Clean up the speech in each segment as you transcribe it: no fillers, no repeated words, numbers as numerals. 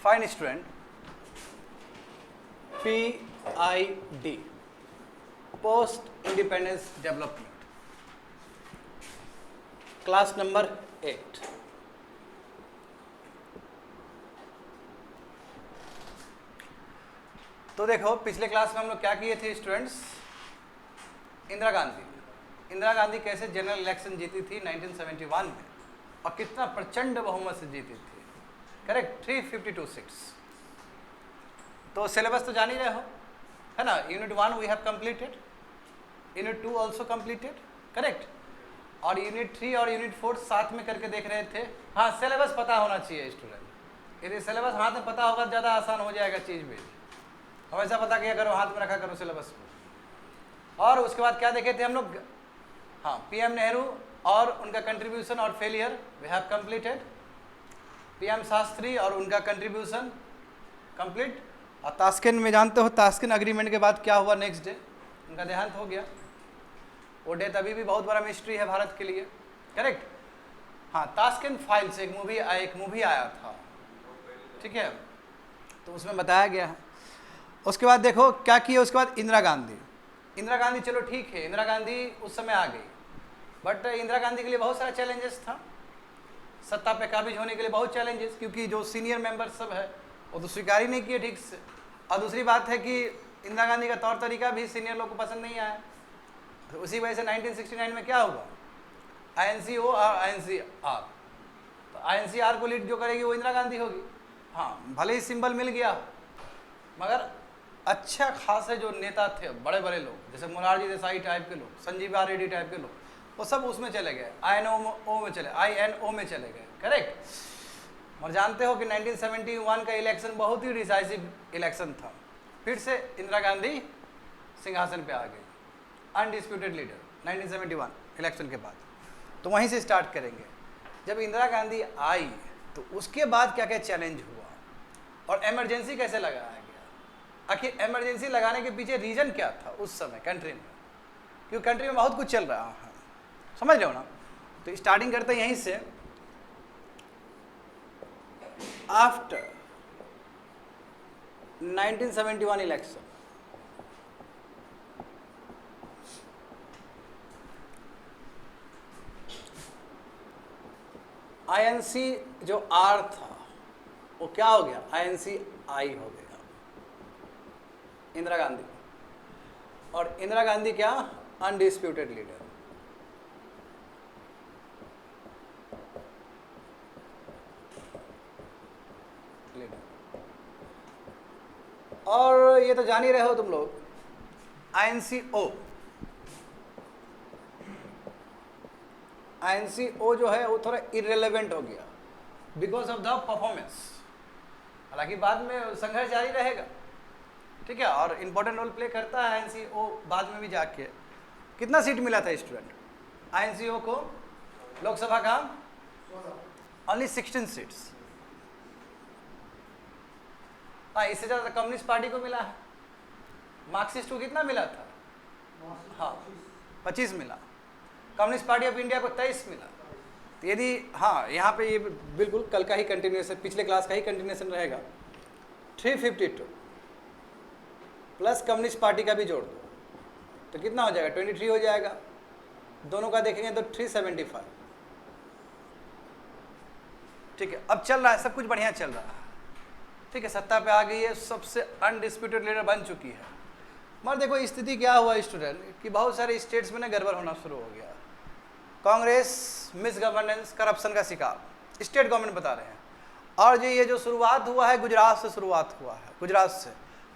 Fine student, PID, post independence development, class number 8। तो देखो पिछले क्लास में हम लोग क्या किए थे स्टूडेंट्स, इंदिरा गांधी कैसे जनरल इलेक्शन जीती थी 1971 में और कितना प्रचंड बहुमत से जीती थी, करेक्ट, 352 सीट्स। तो सिलेबस तो जान ही रहे हो, है ना। Unit 1 we have completed, unit 2 also completed, correct, और यूनिट 3 और यूनिट 4 साथ में करके देख रहे थे। हाँ, सिलेबस पता होना चाहिए स्टूडेंट, यदि सिलेबस हाथ में पता होगा ज़्यादा आसान हो जाएगा चीज़ भी। हमेशा पता किया करो, हाथ में रखा करो सिलेबस को। और उसके बाद क्या देखे थे हम लोग, हाँ, PM नेहरू और उनका कंट्रीब्यूशन और failure we have completed, PM Shastri और उनका कंट्रीब्यूशन कंप्लीट। और तास्किन में जानते हो, तास्किन अग्रीमेंट के बाद क्या हुआ, नेक्स्ट डे उनका देहांत हो गया। वो डेथ अभी भी बहुत बड़ा मिस्ट्री है भारत के लिए, करेक्ट। हाँ, तास्किन फाइल्स एक मूवी आया था, ठीक है, तो उसमें बताया गया है। उसके बाद देखो क्या किया, उसके बाद इंदिरा गांधी, चलो ठीक है, इंदिरा गांधी उस समय आ गई, बट इंदिरा गांधी के लिए बहुत सारा चैलेंजेस था, सत्ता पे काबिज होने के लिए बहुत चैलेंजेस, क्योंकि जो सीनियर मेंबर सब है वो तो स्वीकार ही नहीं किए ठीक से। और दूसरी बात है कि इंदिरा गांधी का तौर तरीका भी सीनियर लोग को पसंद नहीं आया, तो उसी वजह से 1969 में क्या हुआ, INCO और INCR, तो INCR को लीड जो करेगी वो इंदिरा गांधी होगी। हाँ, भले ही सिंबल मिल गया, मगर अच्छा खासे जो नेता थे, बड़े बड़े लोग, जैसे मोरारजी देसाई टाइप के लोग, संजीवा रेड्डी टाइप के लोग, वो सब उसमें चले गए, INO में चले गए, करेक्ट। और जानते हो कि 1971 का इलेक्शन बहुत ही डिसाइसिव इलेक्शन था, फिर से इंदिरा गांधी सिंहासन पे आ गई, अनडिस्प्यूटेड लीडर 1971 इलेक्शन के बाद। तो वहीं से स्टार्ट करेंगे। जब इंदिरा गांधी आई तो उसके बाद क्या क्या चैलेंज हुआ और इमरजेंसी कैसे लगाया गया, आखिर इमरजेंसी लगाने के पीछे रीजन क्या था उस समय कंट्री में, क्योंकि कंट्री में बहुत कुछ चल रहा है, समझ रहे हो ना। तो स्टार्टिंग करते हैं यहीं से। आफ्टर 1971 इलेक्शन, INC जो R था वो क्या हो गया, INCI हो गया, इंदिरा गांधी। और इंदिरा गांधी क्या, अनडिस्प्यूटेड लीडर। और ये तो जान ही रहे हो तुम लोग, INCO जो है वो थोड़ा इररिलेवेंट हो गया बिकॉज ऑफ द परफॉर्मेंस। हालांकि बाद में संघर्ष जारी रहेगा, ठीक है, और इम्पोर्टेंट रोल प्ले करता है INCO बाद में भी जाके। कितना सीट मिला था स्टूडेंट INCO को लोकसभा का, ओनली 16 सीट्स। हाँ, इससे ज़्यादा कम्युनिस्ट पार्टी को मिला है। मार्क्सिस्ट को कितना मिला था, हाँ 25 मिला। कम्युनिस्ट पार्टी ऑफ इंडिया को 23 मिला। तो यदि हाँ, यहाँ पे ये बिल्कुल कल का ही कंटिन्यूएशन, पिछले क्लास का ही कंटिन्यूएशन रहेगा। 352 प्लस कम्युनिस्ट पार्टी का भी जोड़ दो तो कितना हो जाएगा, 23 हो जाएगा। दोनों का देखेंगे तो 375, ठीक है। अब चल रहा है, सब कुछ बढ़िया चल रहा है, ठीक है, सत्ता पे आ गई है, सबसे अनडिस्प्यूटेड लीडर बन चुकी है। मगर देखो स्थिति क्या हुआ स्टूडेंट, कि बहुत सारे स्टेट्स में ना गड़बड़ होना शुरू हो गया। कांग्रेस मिस गवर्नेंस, करप्शन का शिकार, स्टेट गवर्नमेंट बता रहे हैं। और ये जो शुरुआत हुआ है गुजरात से शुरुआत हुआ है, गुजरात से।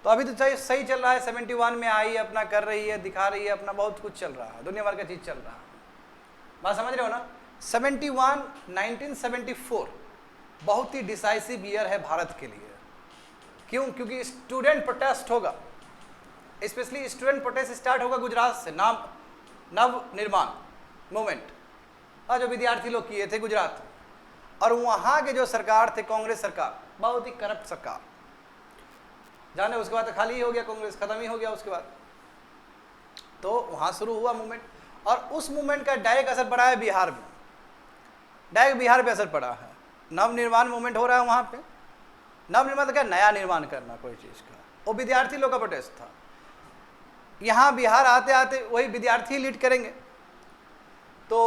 तो अभी तो सही चल रहा है, 71 में आई अपना कर रही है, दिखा रही है अपना, बहुत कुछ चल रहा है, दुनिया भर का चीज़ चल रहा है। बात समझ रहे हो ना। 1974 बहुत ही डिसाइसिव ईयर है भारत के लिए। क्यों, क्योंकि स्टूडेंट प्रोटेस्ट होगा, स्पेशली स्टूडेंट प्रोटेस्ट स्टार्ट होगा गुजरात से, नव निर्माण मूवमेंट, और जो विद्यार्थी लोग किए थे गुजरात। और वहाँ के जो सरकार थे, कांग्रेस सरकार, बहुत ही करप्ट सरकार, जाने उसके बाद तो खाली ही हो गया, कांग्रेस खत्म ही हो गया उसके बाद। तो वहाँ शुरू हुआ मूवमेंट, और उस मूवमेंट का डायरेक्ट असर पड़ा है बिहार में, डायरेक्ट बिहार पे असर पड़ा है। नव निर्माण मूवमेंट हो रहा है वहाँ पे, नवनिर्माण तो क्या, नया निर्माण करना कोई चीज़ का, वो विद्यार्थी लोग का प्रोटेस्ट था। यहाँ बिहार आते आते वही विद्यार्थी लीड करेंगे। तो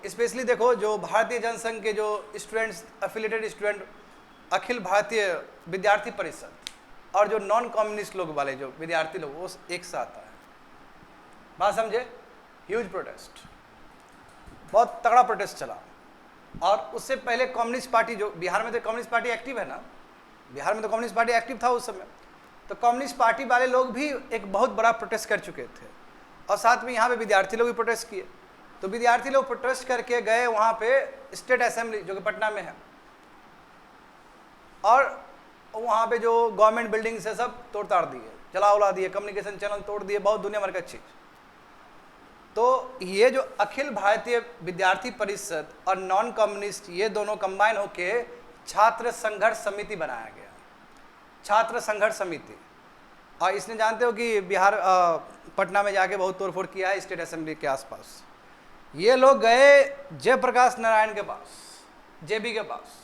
स्पेशली देखो जो भारतीय जनसंघ के जो students, affiliated student, Akhil Bharatiya विद्यार्थी परिषद, और जो नॉन कम्युनिस्ट लोग वाले जो विद्यार्थी लोग, वो एक साथ आए। बात समझे? ह्यूज प्रोटेस्ट, बहुत तगड़ा प्रोटेस्ट चला। और उससे पहले कम्युनिस्ट पार्टी, जो बिहार में तो कम्युनिस्ट पार्टी एक्टिव है ना, बिहार में तो कम्युनिस्ट पार्टी एक्टिव था उस समय, तो कम्युनिस्ट पार्टी वाले लोग भी एक बहुत बड़ा प्रोटेस्ट कर चुके थे, और साथ में यहाँ पे विद्यार्थी लोग भी प्रोटेस्ट किए। तो विद्यार्थी लोग प्रोटेस्ट करके गए वहाँ पे स्टेट असेंबली जो कि पटना में है, और वहाँ पे जो गवर्नमेंट बिल्डिंग्स है सब तोड़ ताड़ दिए, जला उला दिए, कम्युनिकेशन चैनल तोड़ दिए, बहुत दुनिया भर का चीज़। तो ये जो अखिल भारतीय विद्यार्थी परिषद और नॉन कम्युनिस्ट, ये दोनों कंबाइन होके छात्र संघर्ष समिति बनाया गया, छात्र संघर्ष समिति। और इसने जानते हो कि बिहार पटना में जाके बहुत तोड़फोड़ किया है स्टेट असेंबली के आसपास। ये लोग गए जयप्रकाश नारायण के पास, जेपी के पास।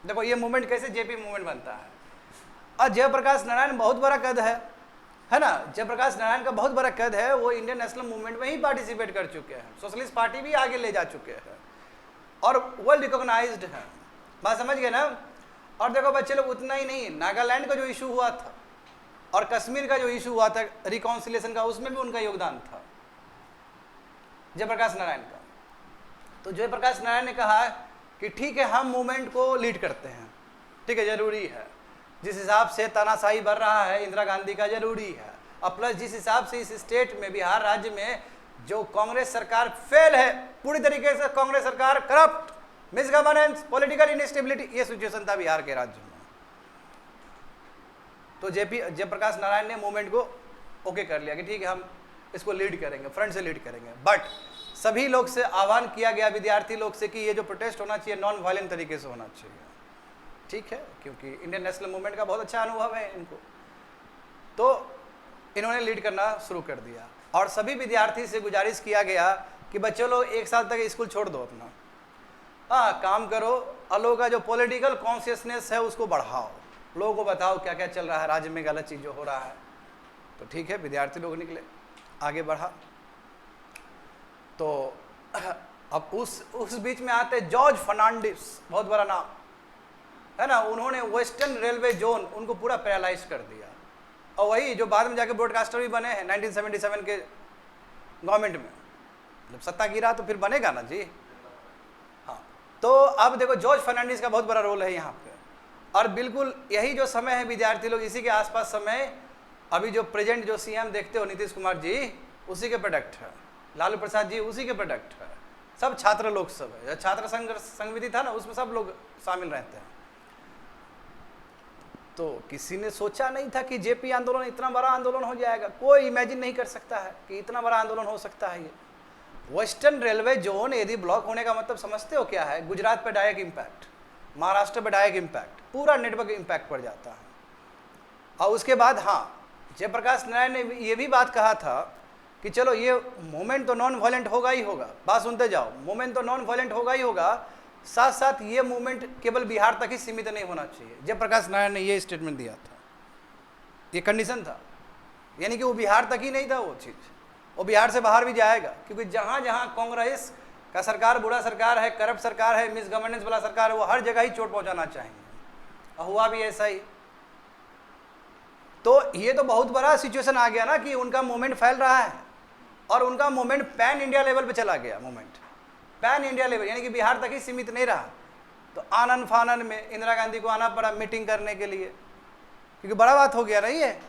देखो ये मूवमेंट कैसे जेपी मूवमेंट बनता है। और जयप्रकाश नारायण बहुत बड़ा कद है ना, जयप्रकाश नारायण का बहुत बड़ा कद है, वो इंडियन नेशनल मूवमेंट में ही पार्टिसिपेट कर चुके हैं, सोशलिस्ट पार्टी भी आगे ले जा चुके हैं, और वर्ल्ड रिकॉग्नाइज्ड है। बात समझ गए ना। और देखो बच्चे लोग, उतना ही नहीं, नागालैंड का जो इशू हुआ था और कश्मीर का जो इशू हुआ था रिकॉन्सिलेशन का, उसमें भी उनका योगदान था जयप्रकाश नारायण का। तो जयप्रकाश नारायण ने कहा कि ठीक है, हम मूवमेंट को लीड करते हैं, ठीक है, जरूरी है। जिस हिसाब से तानाशाही बढ़ रहा है इंदिरा गांधी का, जरूरी है। और प्लस जिस हिसाब से इस स्टेट में, बिहार राज्य में जो कांग्रेस सरकार फेल है पूरी तरीके से, कांग्रेस सरकार corrupt, miss governance, political instability, ये सिचुएशन था बिहार के राज्य में। तो जयप्रकाश नारायण ने मूवमेंट को ओके कर लिया कि ठीक है, हम इसको लीड करेंगे, फ्रंट से लीड करेंगे। बट सभी लोग से आह्वान किया गया, विद्यार्थी लोग से, कि ये जो प्रोटेस्ट होना चाहिए नॉन वायलेंट तरीके से होना चाहिए, ठीक है, क्योंकि इंडियन नेशनल मूवमेंट का बहुत अच्छा अनुभव है इनको। तो इन्होंने लीड करना शुरू कर दिया, और सभी विद्यार्थी से गुजारिश किया गया कि बच्चों लोग 1 साल तक स्कूल छोड़ दो अपना, हाँ काम करो, और लोगों का जो पॉलिटिकल कॉन्शियसनेस है उसको बढ़ाओ, लोगों को बताओ क्या क्या चल रहा है राज्य में, गलत चीज़ जो हो रहा है। तो ठीक है, विद्यार्थी लोग निकले, आगे बढ़ा। तो अब उस बीच में आते जॉर्ज फर्नांडिस, बहुत बड़ा नाम है ना, उन्होंने वेस्टर्न रेलवे जोन उनको पूरा पैरालाइज कर दिया, और वही जो बाद में जाके ब्रॉडकास्टर भी बने हैं 1977 के गवर्नमेंट में। जब सत्ता गिरा तो फिर बनेगा ना जी। हाँ, तो अब देखो जॉर्ज फर्नांडिस का बहुत बड़ा रोल है यहाँ पे, और बिल्कुल यही जो समय है विद्यार्थी लोग, इसी के आसपास समय, अभी जो प्रेजेंट जो सीएम देखते हो नीतीश कुमार जी, उसी के प्रोडक्ट है, लालू प्रसाद जी उसी के प्रोडक्ट है, सब छात्र लोग सब है, छात्र संघविधि था ना, उसमें सब लोग शामिल रहते हैं। तो किसी ने सोचा नहीं था कि जेपी आंदोलन इतना बड़ा आंदोलन हो जाएगा, कोई इमेजिन नहीं कर सकता है कि इतना बड़ा आंदोलन हो सकता है ये। वेस्टर्न रेलवे जोन यदि ब्लॉक होने का मतलब समझते हो क्या है? गुजरात पे डायरेक्ट इम्पैक्ट, महाराष्ट्र पे डायरेक्ट इम्पैक्ट, पूरा नेटवर्क इम्पैक्ट पड़ जाता है। और उसके बाद हाँ, जयप्रकाश नारायण ने ये भी बात कहा था कि चलो ये मूवमेंट तो नॉन वायलेंट होगा ही होगा, बात सुनते जाओ, मूवमेंट तो नॉन वायलेंट होगा ही होगा, साथ साथ ये मूवमेंट केवल बिहार तक ही सीमित नहीं होना चाहिए। जयप्रकाश नारायण ने ये स्टेटमेंट दिया था, ये कंडीशन था, यानी कि वो बिहार तक ही नहीं था वो चीज़, वो बिहार से बाहर भी जाएगा, क्योंकि जहाँ जहाँ कांग्रेस का सरकार बुरा सरकार है, करप्ट सरकार है, मिस गवर्नेंस वाला सरकार है, वो हर जगह ही चोट पहुँचाना चाहेंगे, और हुआ भी ऐसा ही। तो ये तो बहुत बड़ा सिचुएशन आ गया ना कि उनका मूवमेंट फैल रहा है, और उनका मूवमेंट पैन इंडिया लेवल पे चला गया, मूवमेंट पैन इंडिया लेवल, यानी कि बिहार तक ही सीमित नहीं रहा। तो आनन फानन में इंदिरा गांधी को आना पड़ा मीटिंग करने के लिए, क्योंकि बड़ा बात हो गया नहीं है,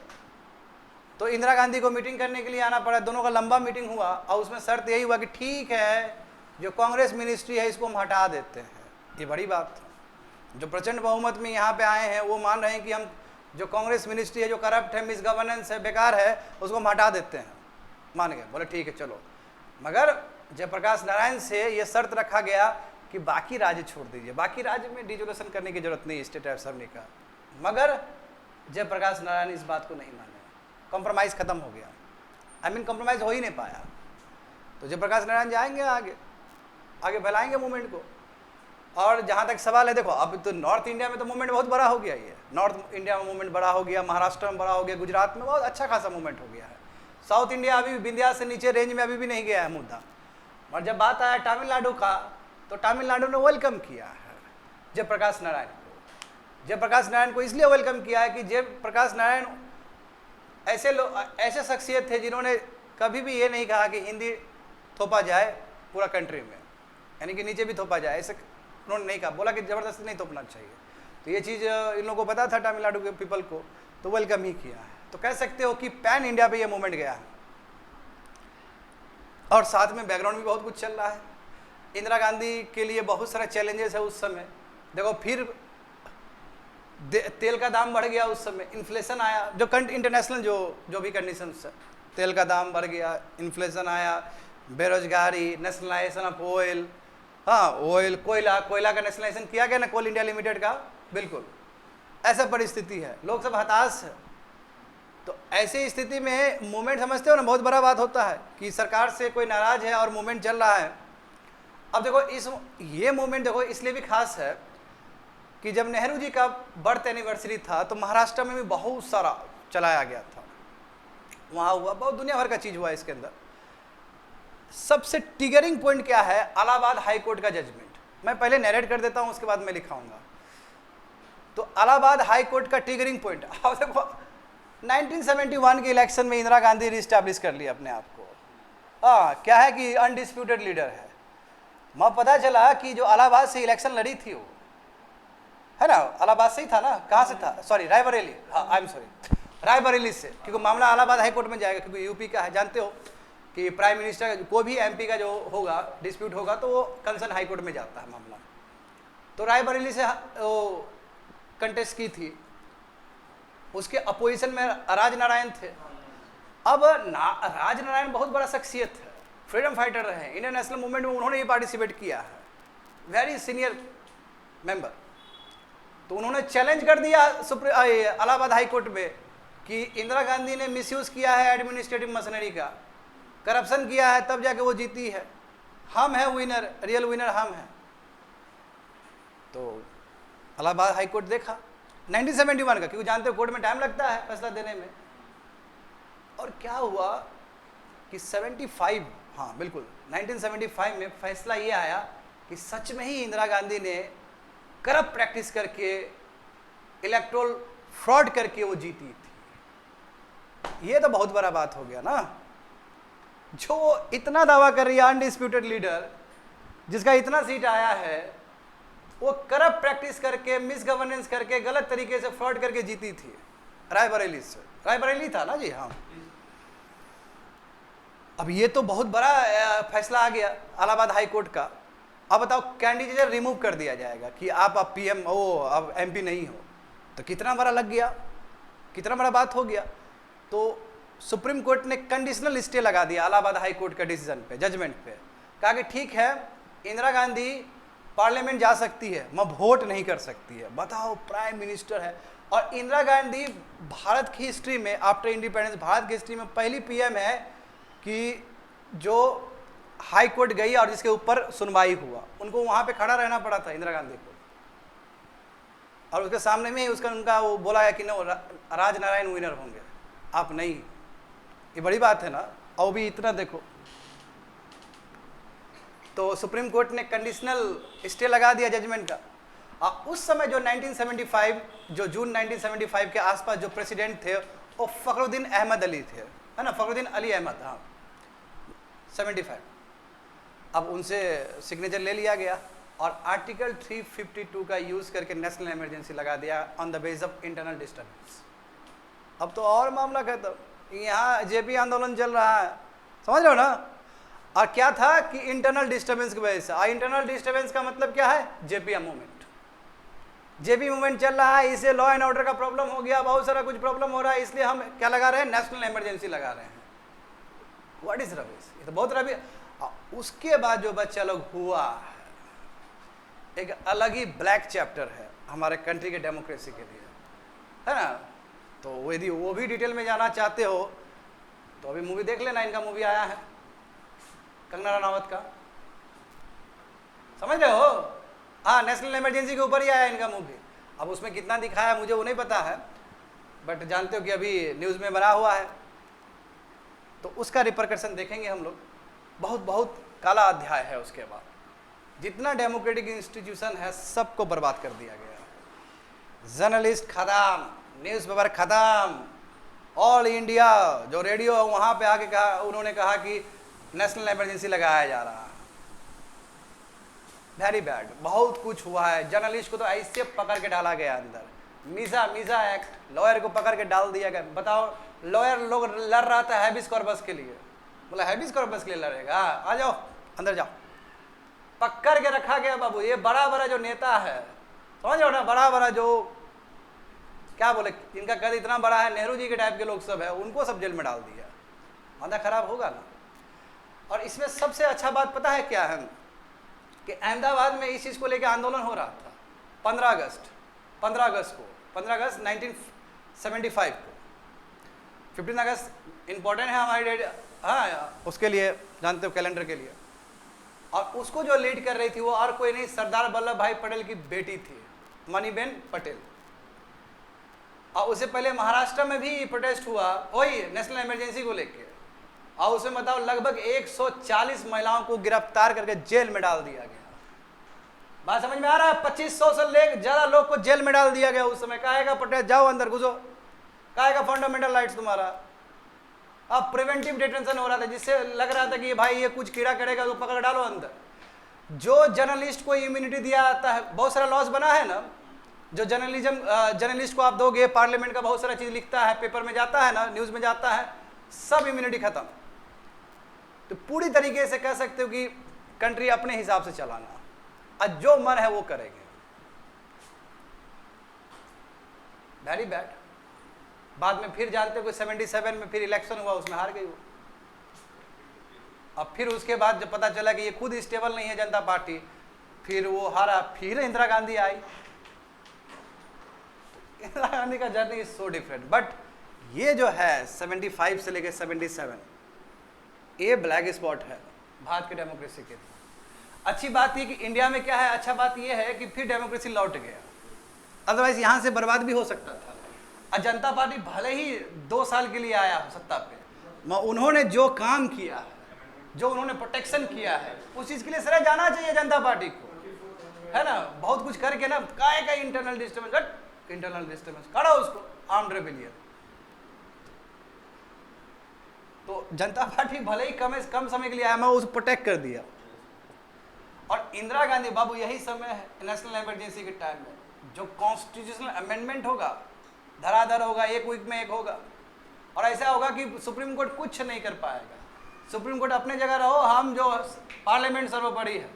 तो इंदिरा गांधी को मीटिंग करने के लिए आना पड़ा। दोनों का लंबा मीटिंग हुआ, और उसमें शर्त यही हुआ कि ठीक है, जो कांग्रेस मिनिस्ट्री है इसको हम हटा देते हैं। ये बड़ी बात था। जो प्रचंड बहुमत में यहाँ पे आए हैं वो मान रहे हैं कि हम जो कांग्रेस मिनिस्ट्री है, जो करप्ट है, मिस गवर्नेंस है, बेकार है, उसको हम हटा देते हैं। मान गए, बोले ठीक है चलो। मगर जयप्रकाश नारायण से ये शर्त रखा गया कि बाकी राज्य छोड़ दीजिए, बाकी राज्य में डिजोल्यूशन करने की जरूरत नहीं, स्टेट असेंबली का। मगर जयप्रकाश नारायण इस बात को नहीं माने, कॉम्प्रोमाइज़ खत्म हो गया, कॉम्प्रोमाइज़ हो ही नहीं पाया। तो जयप्रकाश नारायण जाएंगे आगे, आगे फैलाएंगे मूवमेंट को, और जहाँ तक सवाल है, देखो अब तो नॉर्थ इंडिया में तो मूवमेंट बहुत बड़ा हो गया, ये नॉर्थ इंडिया में मूवमेंट बड़ा हो गया, महाराष्ट्र में बड़ा हो गया, गुजरात में बहुत अच्छा खासा मूवमेंट हो गया है। साउथ इंडिया अभी भी विंध्या से नीचे रेंज में अभी भी नहीं गया है मुद्दा। और जब बात आया तमिलनाडु का, तो तमिलनाडु ने वेलकम किया है जयप्रकाश नारायण को। जयप्रकाश नारायण को इसलिए वेलकम किया है कि जयप्रकाश नारायण ऐसे शख्सियत थे जिन्होंने कभी भी ये नहीं कहा कि हिंदी थोपा जाए पूरा कंट्री में, यानी कि नीचे भी थोपा जाए, ऐसे उन्होंने नहीं कहा, बोला कि ज़बरदस्ती नहीं थोपना चाहिए। तो ये चीज़ इन लोगों को पता था तमिलनाडु के पीपल को, तो वेलकम ही किया है। तो कह सकते हो कि पैन इंडिया पे ये मूवमेंट गया है। और साथ में बैकग्राउंड भी बहुत कुछ चल रहा है। इंदिरा गांधी के लिए बहुत सारे चैलेंजेस है उस समय। देखो फिर तेल का दाम बढ़ गया, उस समय इन्फ्लेशन आया, जो इंटरनेशनल जो भी कंडीशंस है, तेल का दाम बढ़ गया, इन्फ्लेशन आया, बेरोजगारी, नेशनलाइजेशन ऑफ ऑयल, हाँ ऑयल, कोयला का नेशनलाइजेशन किया गया ना कोल इंडिया लिमिटेड का, बिल्कुल ऐसा परिस्थिति है, लोग सब हताश है। तो ऐसी स्थिति में मूवमेंट समझते हो ना, बहुत बड़ा बात होता है कि सरकार से कोई नाराज है और मूवमेंट चल रहा है। अब देखो ये मूवमेंट देखो इसलिए भी खास है कि जब नेहरू जी का बर्थ एनिवर्सरी था तो महाराष्ट्र में भी बहुत सारा चलाया गया था, वहाँ हुआ, बहुत दुनिया भर का चीज़ हुआ इसके अंदर। सबसे ट्रिगरिंग पॉइंट क्या है? इलाहाबाद हाई कोर्ट का जजमेंट। मैं पहले नरेट कर देता हूँ, उसके बाद मैं लिखाऊंगा। तो इलाहाबाद हाई कोर्ट का ट्रिगरिंग पॉइंट, अब देखो 1971 के इलेक्शन में इंदिरा गांधी रिस्टैब्लिश कर लिया अपने आप को। क्या है कि अनडिस्प्यूटेड लीडर है। वहाँ पता चला कि जो इलाहाबाद से इलेक्शन लड़ी थी वो, है ना, इलाहाबाद से ही था ना, कहाँ से था, सॉरी रायबरेली, हाँ आई एम सॉरी, रायबरेली से, क्योंकि मामला इलाहाबाद हाई कोर्ट में जाएगा, क्योंकि यूपी का है। जानते हो कि प्राइम मिनिस्टर का कोई भी एमपी का जो होगा डिस्प्यूट होगा तो वो कंसर्न हाई कोर्ट में जाता है मामला। तो रायबरेली से वो कंटेस्ट की थी, उसके अपोजिशन में राजनारायण थे। अब राजनारायण बहुत बड़ा शख्सियत है, फ्रीडम फाइटर रहे, इंडियन नेशनल मूवमेंट में उन्होंने ये पार्टिसिपेट किया है, वेरी सीनियर मेंबर। तो उन्होंने चैलेंज कर दिया इलाहाबाद हाई कोर्ट में कि इंदिरा गांधी ने मिसयूज किया है एडमिनिस्ट्रेटिव मशीनरी का, करप्शन किया है, तब जाके वो जीती है, हम हैं विनर, रियल विनर हम हैं। तो इलाहाबाद हाई कोर्ट देखा 1971 का, क्योंकि जानते हो कोर्ट में टाइम लगता है फैसला देने में। और क्या हुआ कि 75, हाँ बिल्कुल 1975 में फैसला ये आया कि सच में ही इंदिरा गांधी ने करप्ट प्रैक्टिस करके, इलेक्टोरल फ्रॉड करके वो जीती थी। ये तो बहुत बड़ा बात हो गया ना, जो इतना दावा कर रही है अनडिस्प्यूटेड लीडर, जिसका इतना सीट आया है, वो करप्ट प्रैक्टिस करके, मिस गवर्नेंस करके, गलत तरीके से फ्रॉड करके जीती थी रायबरेली से। रायबरेली था ना जी, हाँ। अब ये तो बहुत बड़ा फैसला आ गया इलाहाबाद हाई कोर्ट का। अब बताओ कैंडिडेट रिमूव कर दिया जाएगा कि आप पीएम हो, अब एमपी नहीं हो, तो कितना बड़ा लग गया, कितना बड़ा बात हो गया। तो सुप्रीम कोर्ट ने कंडीशनल स्टे लगा दिया इलाहाबाद हाई कोर्ट के डिसीजन पे, जजमेंट पे, कहा कि ठीक है इंदिरा गांधी पार्लियामेंट जा सकती है, मैं वोट नहीं कर सकती है। बताओ प्राइम मिनिस्टर है, और इंदिरा गांधी भारत की हिस्ट्री में, आफ्टर इंडिपेंडेंस भारत की हिस्ट्री में पहली पीएम है कि जो हाई कोर्ट गई और जिसके ऊपर सुनवाई हुआ। उनको वहाँ पे खड़ा रहना पड़ा था इंदिरा गांधी को, और उसके सामने में ही उनका वो बोला है कि नो, राजनारायण विनर होंगे, आप नहीं। ये बड़ी बात है ना। और भी इतना देखो, तो सुप्रीम कोर्ट ने कंडीशनल स्टे लगा दिया जजमेंट का। उस समय जो 1975, जो जून 1975 के आसपास जो प्रेसिडेंट थे वो फखरुद्दीन अहमद अली थे, है ना, फखरुद्दीन अली अहमद, हाँ 75। अब उनसे सिग्नेचर ले लिया गया और आर्टिकल 352 का यूज़ करके नेशनल इमरजेंसी लगा दिया on the base of internal disturbance. अब तो और मामला खत्म, यहाँ जेपी आंदोलन चल रहा है, समझ रहे हो ना। और क्या था कि इंटरनल डिस्टर्बेंस की वजह से, इंटरनल डिस्टर्बेंस का मतलब क्या है, जेपी मूवमेंट, जेपी मूवमेंट चल रहा है, इससे लॉ एंड ऑर्डर का प्रॉब्लम हो गया, बहुत सारा कुछ प्रॉब्लम हो रहा है, इसलिए हम क्या लगा रहे हैं, नेशनल इमरजेंसी लगा रहे हैं। व्हाट इज रबिश, ये तो बहुत रबी। उसके बाद जो बच्चा लोग हुआ, एक अलग ही ब्लैक चैप्टर है हमारे कंट्री के डेमोक्रेसी के लिए, है ना। तो यदि वो भी डिटेल में जाना चाहते हो तो अभी मूवी देख लेना, इनका मूवी आया है कंगना रनावत का, समझ रहे हो, हाँ, नेशनल इमरजेंसी के ऊपर ही आया इनका मूवी। अब उसमें कितना दिखाया मुझे वो नहीं पता है, बट जानते हो कि अभी न्यूज़ में बना हुआ है, तो उसका रिपरकशन देखेंगे हम लोग। बहुत बहुत काला अध्याय है। उसके बाद जितना डेमोक्रेटिक इंस्टीट्यूशन है सबको बर्बाद कर दिया गया। जर्नलिस्ट खत्म, न्यूज़पेपर खत्म, ऑल इंडिया जो रेडियो वहाँ पे आके कहा, उन्होंने कहा कि नेशनल इमरजेंसी लगाया जा रहा है। वेरी बैड, बहुत कुछ हुआ है। जर्नलिस्ट को तो ऐसे पकड़ के डाला गया अंदर, मीजा एक्ट, लॉयर को पकड़ के डाल दिया गया। बताओ, लॉयर लोग लड़ रहा था हैबिस कॉर्पस के लिए, बोला हैबिस कॉर्पस के लिए लड़ेगा, आ जाओ अंदर जाओ, पकड़ के रखा गया। बाबू ये बड़ा बड़ा जो नेता है, समझ रहे हो ना, बड़ा बड़ा जो क्या बोले, इनका कद इतना बड़ा है, नेहरू जी के टाइप के लोग सब है, उनको सब जेल में डाल दिया। माथा खराब होगा ना। और इसमें सबसे अच्छा बात पता है क्या है, कि अहमदाबाद में इस चीज़ को लेकर आंदोलन हो रहा था 15 अगस्त 1975 को। 15 अगस्त इम्पोर्टेंट है हमारी डेट, हाँ, उसके लिए जानते हो, कैलेंडर के लिए। और उसको जो लीड कर रही थी वो और कोई नहीं, सरदार वल्लभ भाई पटेल की बेटी थी, मणिबेन पटेल। और उससे पहले महाराष्ट्र में भी प्रोटेस्ट हुआ वही नेशनल इमरजेंसी को लेके, और उसमें बताओ लगभग 140 महिलाओं को गिरफ्तार करके जेल में डाल दिया गया। बात समझ में आ रहा है? 2500 से ले ज़्यादा लोग को जेल में डाल दिया गया उस समय। काहेगा प्रोटेस्ट, जाओ अंदर घुसो, काहेगा फंडामेंटल राइट्स तुम्हारा। अब प्रिवेंटिव डिटेंशन हो रहा था, जिससे लग रहा था कि भाई ये कुछ कीड़ा करेगा तो पकड़ डालो अंदर। जो जर्नलिस्ट को इम्यूनिटी दिया जाता है, बहुत सारा लॉस बना है ना, जो जर्नलिस्ट को आप दोगे, पार्लियामेंट का बहुत सारा चीज़ लिखता है, पेपर में जाता है ना, न्यूज़ में जाता है, सब इम्यूनिटी खत्म। तो पूरी तरीके से कह सकते हो कि कंट्री अपने हिसाब से चलाना, और जो मन है वो करेंगे। Very bad. बाद में फिर जानते हो कि 77 में फिर इलेक्शन हुआ, उसमें हार गई वो। अब फिर उसके बाद जब पता चला कि ये खुद स्टेबल नहीं है जनता पार्टी, फिर वो हारा, फिर इंदिरा गांधी आई। इंदिरा गांधी का journey is so different. But ये जो है 75 से लेकर 77, ये ब्लैक स्पॉट है भारत की डेमोक्रेसी के। अच्छी बात ये कि इंडिया में क्या है, अच्छा बात ये है कि फिर डेमोक्रेसी लौट गया, अदरवाइज यहाँ से बर्बाद भी हो सकता था। और जनता पार्टी भले ही 2 साल के लिए आया सत्ता पे, उन्होंने जो काम किया है, जो उन्होंने प्रोटेक्शन किया है, उस चीज़ के लिए सर जाना चाहिए जनता पार्टी को, है ना। बहुत कुछ करके ना, काय का इंटरनल डिस्टर्बेंस करो उसको, आर्म्ड रेबेलियन। तो जनता पार्टी भले ही कम समय के लिए आया, मैं उसको प्रोटेक्ट कर दिया। और इंदिरा गांधी बाबू, यही समय है नेशनल इमरजेंसी के टाइम में, जो कॉन्स्टिट्यूशनल अमेंडमेंट होगा, धराधर होगा, एक वीक में एक होगा। और ऐसा होगा कि सुप्रीम कोर्ट कुछ नहीं कर पाएगा। सुप्रीम कोर्ट अपने जगह रहो, हम जो पार्लियामेंट सर्वोपरि है।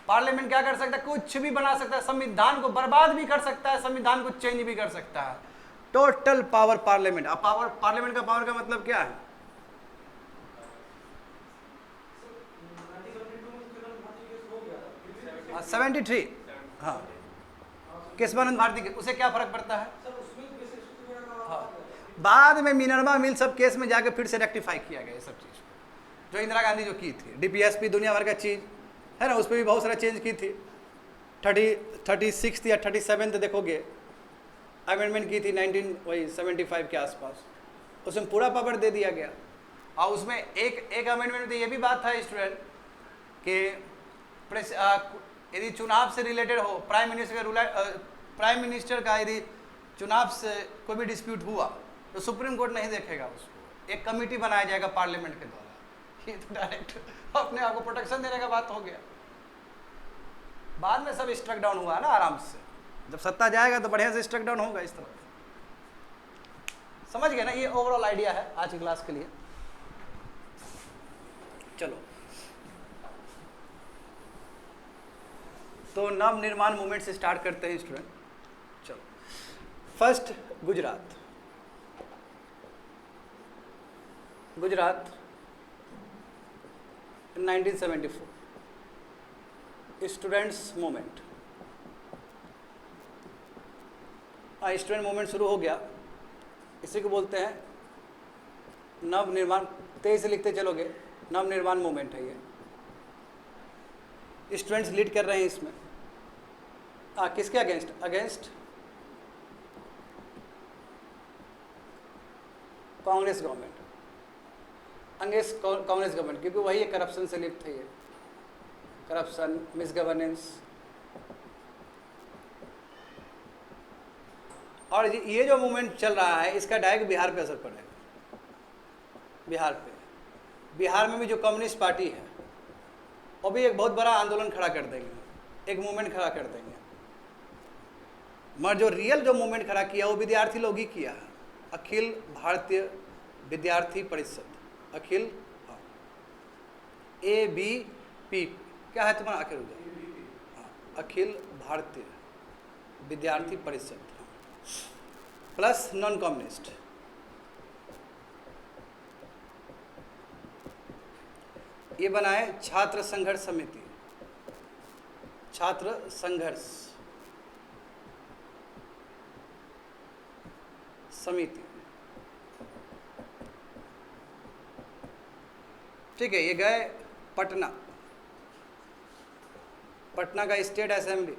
पार्लियामेंट क्या कर सकता है, कुछ भी बना सकता है, संविधान को बर्बाद भी कर सकता है, संविधान को चेंज भी कर सकता है। Total power parliament. अब पार्लियामेंट का पावर का मतलब क्या है? 73, हाँ, केशवानंद भारती के, उसे क्या फर्क पड़ता है? हाँ, बाद में मिनर्वा मिल सब केस में जाके फिर से रेक्टिफाई किया गया ये सब चीज़, जो इंदिरा गांधी जो की थी। डीपीएसपी दुनिया भर का चीज़ है ना, उस पर भी बहुत सारा चेंज की थी। 36 या 37 देखोगे अमेंडमेंट की थी 1975 के आसपास, उसमें पूरा पावर दे दिया गया। और उसमें एक अमेंडमेंट में ये भी बात था स्टूडेंट कि यदि चुनाव से रिलेटेड हो, प्राइम मिनिस्टर का यदि चुनाव से कोई भी डिस्प्यूट हुआ तो सुप्रीम कोर्ट नहीं देखेगा उसको, एक कमेटी बनाया जाएगा पार्लियामेंट के द्वारा। ये तो डायरेक्ट अपने आप को प्रोटेक्शन देने का बात हो गया। बाद में सब स्ट्रक डाउन हुआ ना आराम से, जब सत्ता जाएगा तो बढ़िया से स्ट्रक डाउन होगा इस तरह। समझ गए ना? ये ओवरऑल आइडिया है आज की क्लास के लिए। चलो, तो नव निर्माण मूवमेंट से स्टार्ट करते हैं स्टूडेंट। चलो, first Gujarat. Gujarat 1974 students movement. Student movement शुरू हो गया, इसी को बोलते हैं नव निर्माण। तेज से लिखते चलोगे, नव निर्माण मूवमेंट है ये। स्टूडेंट्स लीड कर रहे हैं इसमें। किसके against? Against Congress government, against Congress government, क्योंकि वही करप्शन से लिप्त है, ये करप्शन, मिसगवर्नेंस। और ये जो मूवमेंट चल रहा है इसका डायरेक्ट बिहार पे असर पड़ेगा। बिहार पे, बिहार में भी जो कम्युनिस्ट पार्टी है वो भी एक बहुत बड़ा आंदोलन खड़ा कर देंगे, एक मूवमेंट खड़ा कर देंगे। मगर जो रियल जो मूवमेंट खड़ा किया वो विद्यार्थी लोग ही किया है। अखिल भारतीय विद्यार्थी परिषद, अखिल ABP, क्या है तुम्हारा आखिर? अखिल भारतीय विद्यार्थी परिषद प्लस नॉन कम्युनिस्ट। ये बनाए छात्र संघर्ष समिति, छात्र संघर्ष समिति, ठीक है। ये गए पटना, पटना का state assembly,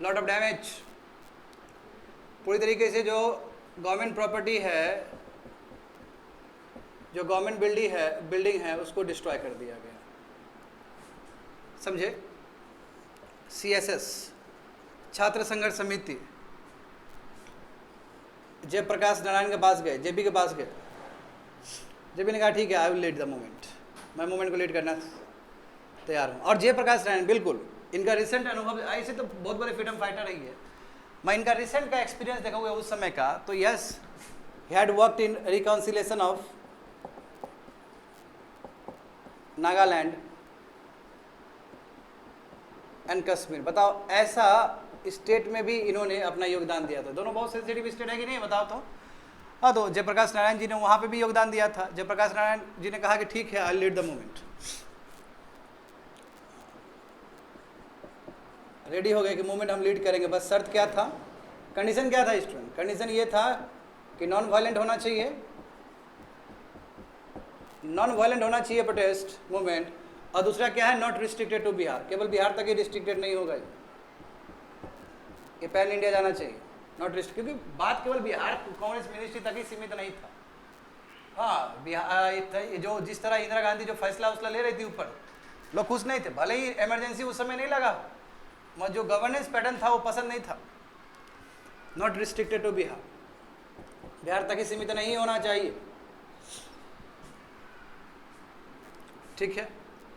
lot of damage, पूरी तरीके से जो गवर्नमेंट प्रॉपर्टी है, जो गवर्नमेंट बिल्डिंग है उसको डिस्ट्रॉय कर दिया गया, समझे। CSS छात्र संघर्ष समिति, जयप्रकाश नारायण के पास गए, JP के पास गए। JP ने कहा ठीक है, I will lead the movement, मैं मूवमेंट को लीड करना तैयार हूँ। और जयप्रकाश नारायण बिल्कुल, इनका रिसेंट अनुभव, ऐसे तो बहुत बड़े फ्रीडम फाइटर रही है, मैं इनका रिसेंट का एक्सपीरियंस देखोगे उस समय का, तो yes, he had worked in reconciliation of Nagaland and Kashmir. बताओ, ऐसा स्टेट में भी इन्होंने अपना योगदान दिया था। दोनों बहुत सेंसिटिव स्टेट है कि नहीं, बताओ तो। हाँ, तो जयप्रकाश नारायण जी ने वहाँ पे भी योगदान दिया था। जयप्रकाश नारायण जी ने कहा कि ठीक है, आई लीड द मूवमेंट। रेडी हो गए कि मूवमेंट हम लीड करेंगे। बस शर्त क्या था, कंडीशन क्या था स्टूडेंट? कंडीशन ये था कि नॉन वायलेंट होना चाहिए, नॉन वायलेंट होना चाहिए प्रोटेस्ट मूवमेंट, और दूसरा क्या है, नॉट रिस्ट्रिक्टेड टू बिहार, केवल बिहार तक ही रिस्ट्रिक्टेड नहीं होगा, ये पैन इंडिया जाना चाहिए, नॉट रिस्ट्रिक्ट, क्योंकि बात केवल बिहार कांग्रेस मिनिस्ट्री तक ही सीमित नहीं था। हाँ, बिहार जो जिस तरह इंदिरा गांधी जो फैसला उसला ले रही थी ऊपर, लोग खुश नहीं थे, भले ही इमरजेंसी उस समय नहीं लगा, मगर जो गवर्नेंस पैटर्न था वो पसंद नहीं था। Not restricted to Bihar, Bihar तक ही सीमित नहीं होना चाहिए, ठीक है।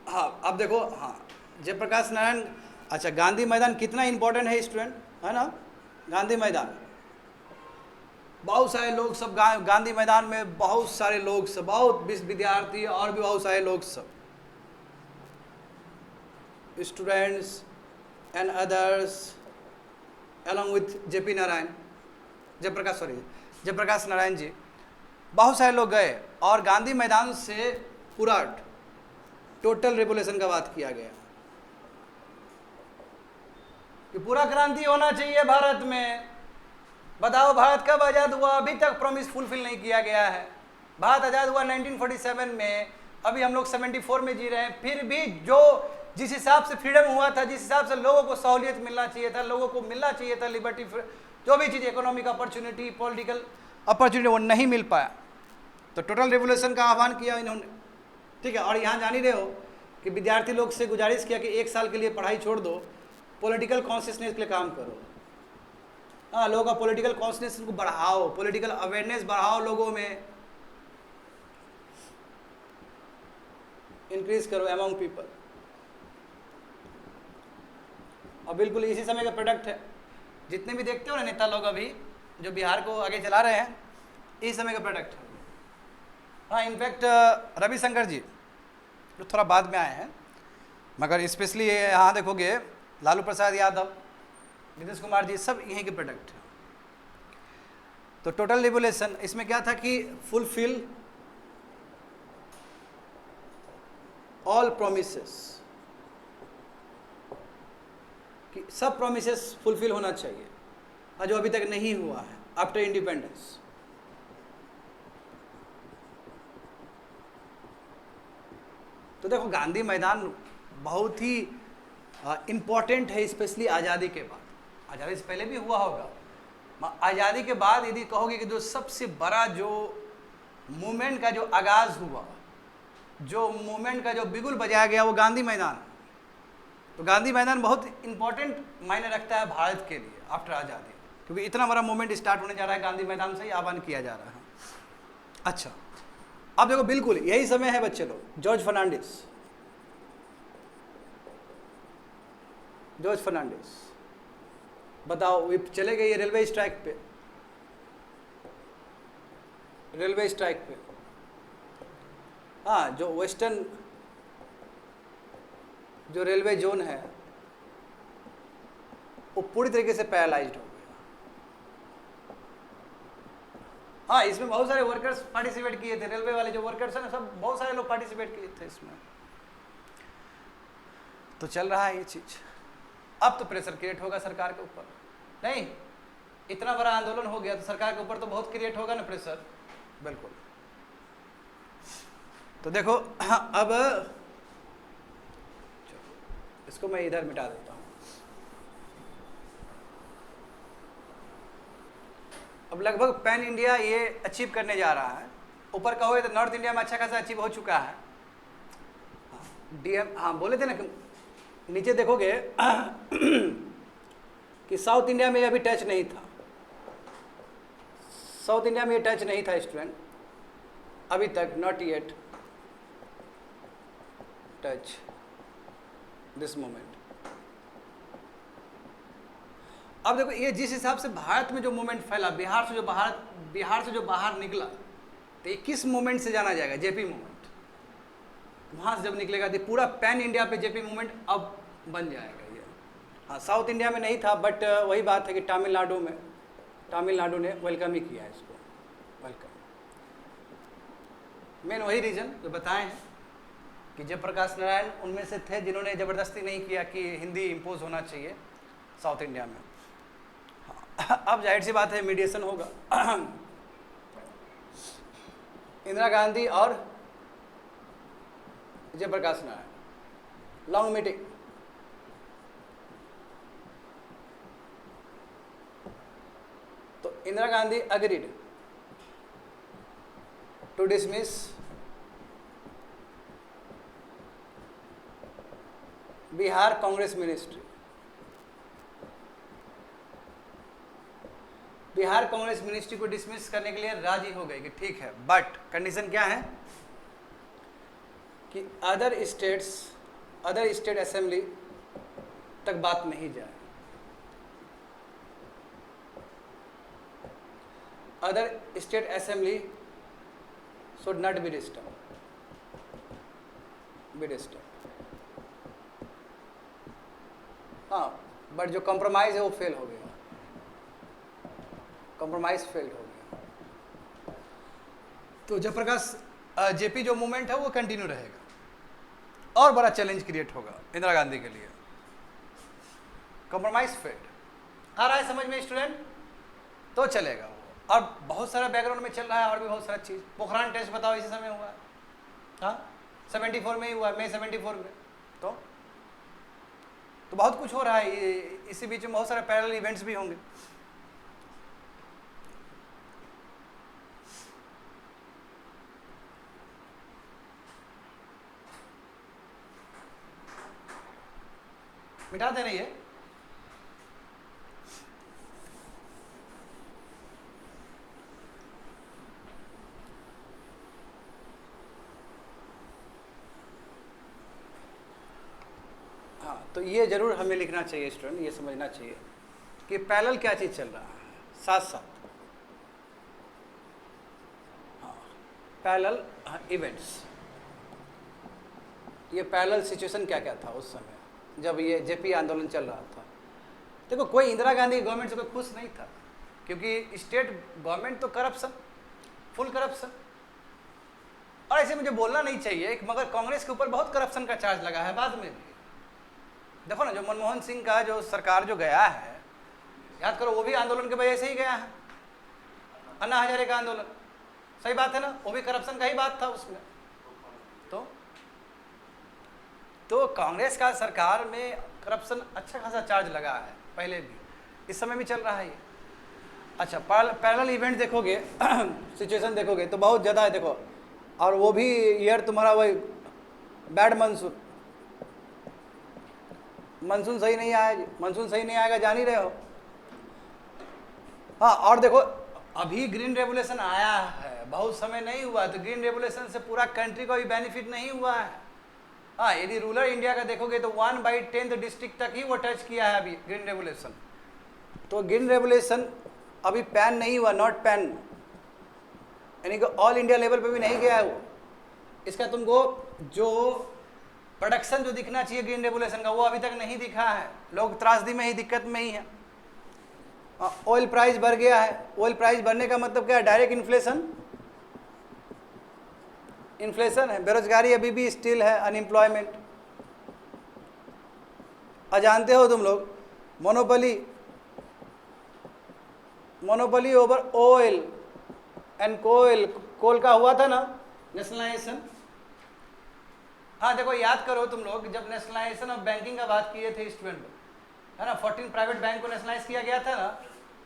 हाँ, अब देखो, हाँ, जयप्रकाश नारायण, अच्छा, गांधी मैदान कितना इंपॉर्टेंट है स्टूडेंट, है ना। गांधी मैदान, बहुत सारे लोग सब गांधी मैदान में, बहुत सारे लोग सब, बहुत विद्यार्थी और भी बहुत सारे लोग सब, students and others along with JP Narayan, Jayaprakash Narayan ji, बहुत सारे लोग गए और गांधी मैदान से पूरा टोटल रेवोल्यूशन का बात किया गया कि पूरा क्रांति होना चाहिए भारत में। बताओ, भारत कब आज़ाद हुआ? अभी तक प्रॉमिस फुलफिल नहीं किया गया है। भारत आज़ाद हुआ 1947 में, अभी हम लोग 74 में जी रहे हैं, फिर भी जो जिस हिसाब से फ्रीडम हुआ था, जिस हिसाब से लोगों को सहूलियत मिलना चाहिए था, लोगों को मिलना चाहिए था लिबर्टी, जो भी चीज़, इकोनॉमिक अपॉर्चुनिटी, पॉलिटिकल अपॉर्चुनिटी, वो नहीं मिल पाया। तो टोटल रिवोल्यूशन का आह्वान किया इन्होंने, ठीक है। और यहाँ जान ही रहे हो कि विद्यार्थी लोग से गुजारिश किया कि 1 साल के लिए पढ़ाई छोड़ दो, पॉलिटिकल कॉन्शियसनेस के लिए काम करो। हाँ, लोगों का पॉलिटिकल कॉन्शियसनेस को बढ़ाओ, पॉलिटिकल अवेयरनेस बढ़ाओ, लोगों में इंक्रीज करो अमंग पीपल। और बिल्कुल इसी समय का प्रोडक्ट है, जितने भी देखते हो ना नेता लोग अभी जो बिहार को आगे चला रहे हैं, इस समय का प्रोडक्ट है। हाँ, इनफैक्ट रविशंकर जी जो थोड़ा बाद में आए हैं, मगर स्पेशली यहाँ देखोगे लालू प्रसाद यादव, नीतीश कुमार जी, सब यहीं के प्रोडक्ट हैं। तो टोटल रिवोल्यूशन इसमें क्या था कि फुलफिल ऑल प्रोमिसेस, कि सब प्रोमिसेस फुलफिल होना चाहिए, और जो अभी तक नहीं हुआ है आफ्टर इंडिपेंडेंस। तो देखो, गांधी मैदान बहुत ही इम्पॉर्टेंट है, स्पेशली आज़ादी के बाद। आज़ादी से पहले भी हुआ होगा, आज़ादी के बाद यदि कहोगे कि जो सबसे बड़ा जो मूवमेंट का जो आगाज़ हुआ, जो मूवमेंट का जो बिगुल बजाया गया, वो गांधी मैदान। तो गांधी मैदान बहुत इंपॉर्टेंट मायने रखता है भारत के लिए आफ्टर आज़ादी, क्योंकि इतना बड़ा मूवमेंट स्टार्ट होने जा रहा है, गांधी मैदान से ही आह्वान किया जा रहा है। अच्छा, अब देखो बिल्कुल यही समय है बच्चे लोग। जॉर्ज फर्नांडिस बताओ, वे चले गए रेलवे स्ट्राइक पे, हाँ, जो वेस्टर्न जो रेलवे जोन है वो पूरी तरीके से पैरालाइज्ड हो गया। हाँ, इसमें बहुत सारे वर्कर्स पार्टिसिपेट किए थे, रेलवे वाले जो वर्कर्स हैं ना, सब बहुत सारे लोग पार्टिसिपेट किए थे इसमें। तो चल रहा है ये चीज। अब तो प्रेशर क्रिएट होगा सरकार के ऊपर, नहीं इतना बड़ा आंदोलन हो गया तो सरकार के ऊपर तो बहुत क्रिएट होगा ना प्रेशर, बिल्कुल। तो देखो अब इसको मैं इधर मिटा देता हूं। अब लगभग पैन इंडिया ये अचीव करने जा रहा है। ऊपर कहोगे तो नॉर्थ इंडिया में अच्छा खासा अचीव हो चुका है। डीएम, हाँ बोले थे ना कि नीचे देखोगे कि साउथ इंडिया में अभी टच नहीं था, साउथ इंडिया में ये टच नहीं था स्टूडेंट अभी तक, not yet touch this moment. अब देखो ये जिस हिसाब से भारत में जो मूवमेंट फैला, बिहार से जो बाहर निकला, तो ये किस मूवमेंट से जाना जाएगा? JP movement. वहां से जब निकलेगा तो पूरा पैन इंडिया पे जेपी मूवमेंट अब बन जाएगा ये। हाँ, साउथ इंडिया में नहीं था, बट वही बात है कि तमिलनाडु ने वेलकम ही किया इसको, वेलकम। मेन वही रीजन जो बताए हैं कि जयप्रकाश नारायण उनमें से थे जिन्होंने ज़बरदस्ती नहीं किया कि हिंदी इम्पोज होना चाहिए साउथ इंडिया में। हाँ, अब जाहिर सी बात है मीडिएशन होगा। इंदिरा गांधी और जयप्रकाश नारायण, लॉन्ग मीटिंग। तो Indira Gandhi agreed to dismiss Bihar Congress ministry. Bihar Congress ministry को डिसमिस करने के लिए राजी हो गई कि ठीक है, बट कंडीशन क्या है कि अदर स्टेट असेंबली तक बात नहीं जाए, other state assembly should not be disturb. हाँ, बट जो कॉम्प्रोमाइज है वो फेल हो गया, कॉम्प्रोमाइज फेल हो गया। तो जयप्रकाश जेपी जो मूवमेंट है वो कंटिन्यू रहेगा और बड़ा चैलेंज क्रिएट होगा इंदिरा गांधी के लिए। Compromise failed. आ रहा है समझ में स्टूडेंट? तो चलेगा वो। और बहुत सारा बैकग्राउंड में चल रहा है और भी बहुत सारा चीज़। पोखरान टेस्ट बताओ इसी समय हुआ है, हाँ 74 में ही हुआ है, मई 74 में। तो बहुत कुछ हो रहा है, इसी बीच में बहुत सारे पैरेलल इवेंट्स भी होंगे। मिटा दे रही है। हाँ, तो ये जरूर हमें लिखना चाहिए स्टूडेंट, ये समझना चाहिए कि पैरेलल क्या चीज़ चल रहा है साथ साथ। हाँ, पैरेलल इवेंट्स, ये पैरेलल सिचुएशन क्या क्या था उस समय जब ये जेपी आंदोलन चल रहा था। देखो कोई इंदिरा गांधी गवर्नमेंट से कोई खुश नहीं था, क्योंकि स्टेट गवर्नमेंट तो करप्शन, फुल करप्शन। और ऐसे मुझे बोलना नहीं चाहिए, मगर कांग्रेस के ऊपर बहुत करप्शन का चार्ज लगा है बाद में भी। देखो ना, जो मनमोहन सिंह का जो सरकार जो गया है, याद करो, वो भी आंदोलन की वजह से ही गया है, अन्ना हजारे का आंदोलन। सही बात है ना, वो भी करप्शन का ही बात था उसमें। तो कांग्रेस का सरकार में करप्शन अच्छा खासा चार्ज लगा है, पहले भी, इस समय भी चल रहा है ये। अच्छा, पैरेलल इवेंट देखोगे सिचुएशन देखोगे तो बहुत ज़्यादा है, देखो, और वो भी ईयर तुम्हारा वही बैड मानसून, मानसून सही नहीं आया, मानसून सही नहीं आएगा, जान ही रहे हो। हाँ, और देखो अभी ग्रीन रेवोल्यूशन आया है, बहुत समय नहीं हुआ, तो ग्रीन रेवोल्यूशन से पूरा कंट्री को भी बेनिफिट नहीं हुआ है। हाँ, यदि रूरल इंडिया का देखोगे तो 1/10 डिस्ट्रिक्ट तक ही वो टच किया है अभी ग्रीन रेवोल्यूशन। तो ग्रीन रेवोल्यूशन अभी पैन नहीं हुआ, नॉट पैन, यानी कि ऑल इंडिया लेवल पे भी नहीं गया है वो। इसका तुमको जो प्रोडक्शन जो दिखना चाहिए ग्रीन रेवोल्यूशन का, वो अभी तक नहीं दिखा है, लोग त्रासदी में ही, दिक्कत में ही है। ऑयल प्राइस बढ़ गया है, ऑयल प्राइस बढ़ने का मतलब क्या है? डायरेक्ट इन्फ्लेशन, इन्फ्लेशन है, बेरोजगारी अभी भी स्टिल है, अनएम्प्लॉयमेंट। जानते हो तुम लोग monopoly over oil and coal का हुआ था ना नेशनलाइजेशन। हाँ देखो, याद करो तुम लोग, जब नेशनलाइजेशन ऑफ बैंकिंग का बात किए थे स्टूडेंट, है ना, 14 प्राइवेट बैंक को नेशनलाइज किया गया था ना,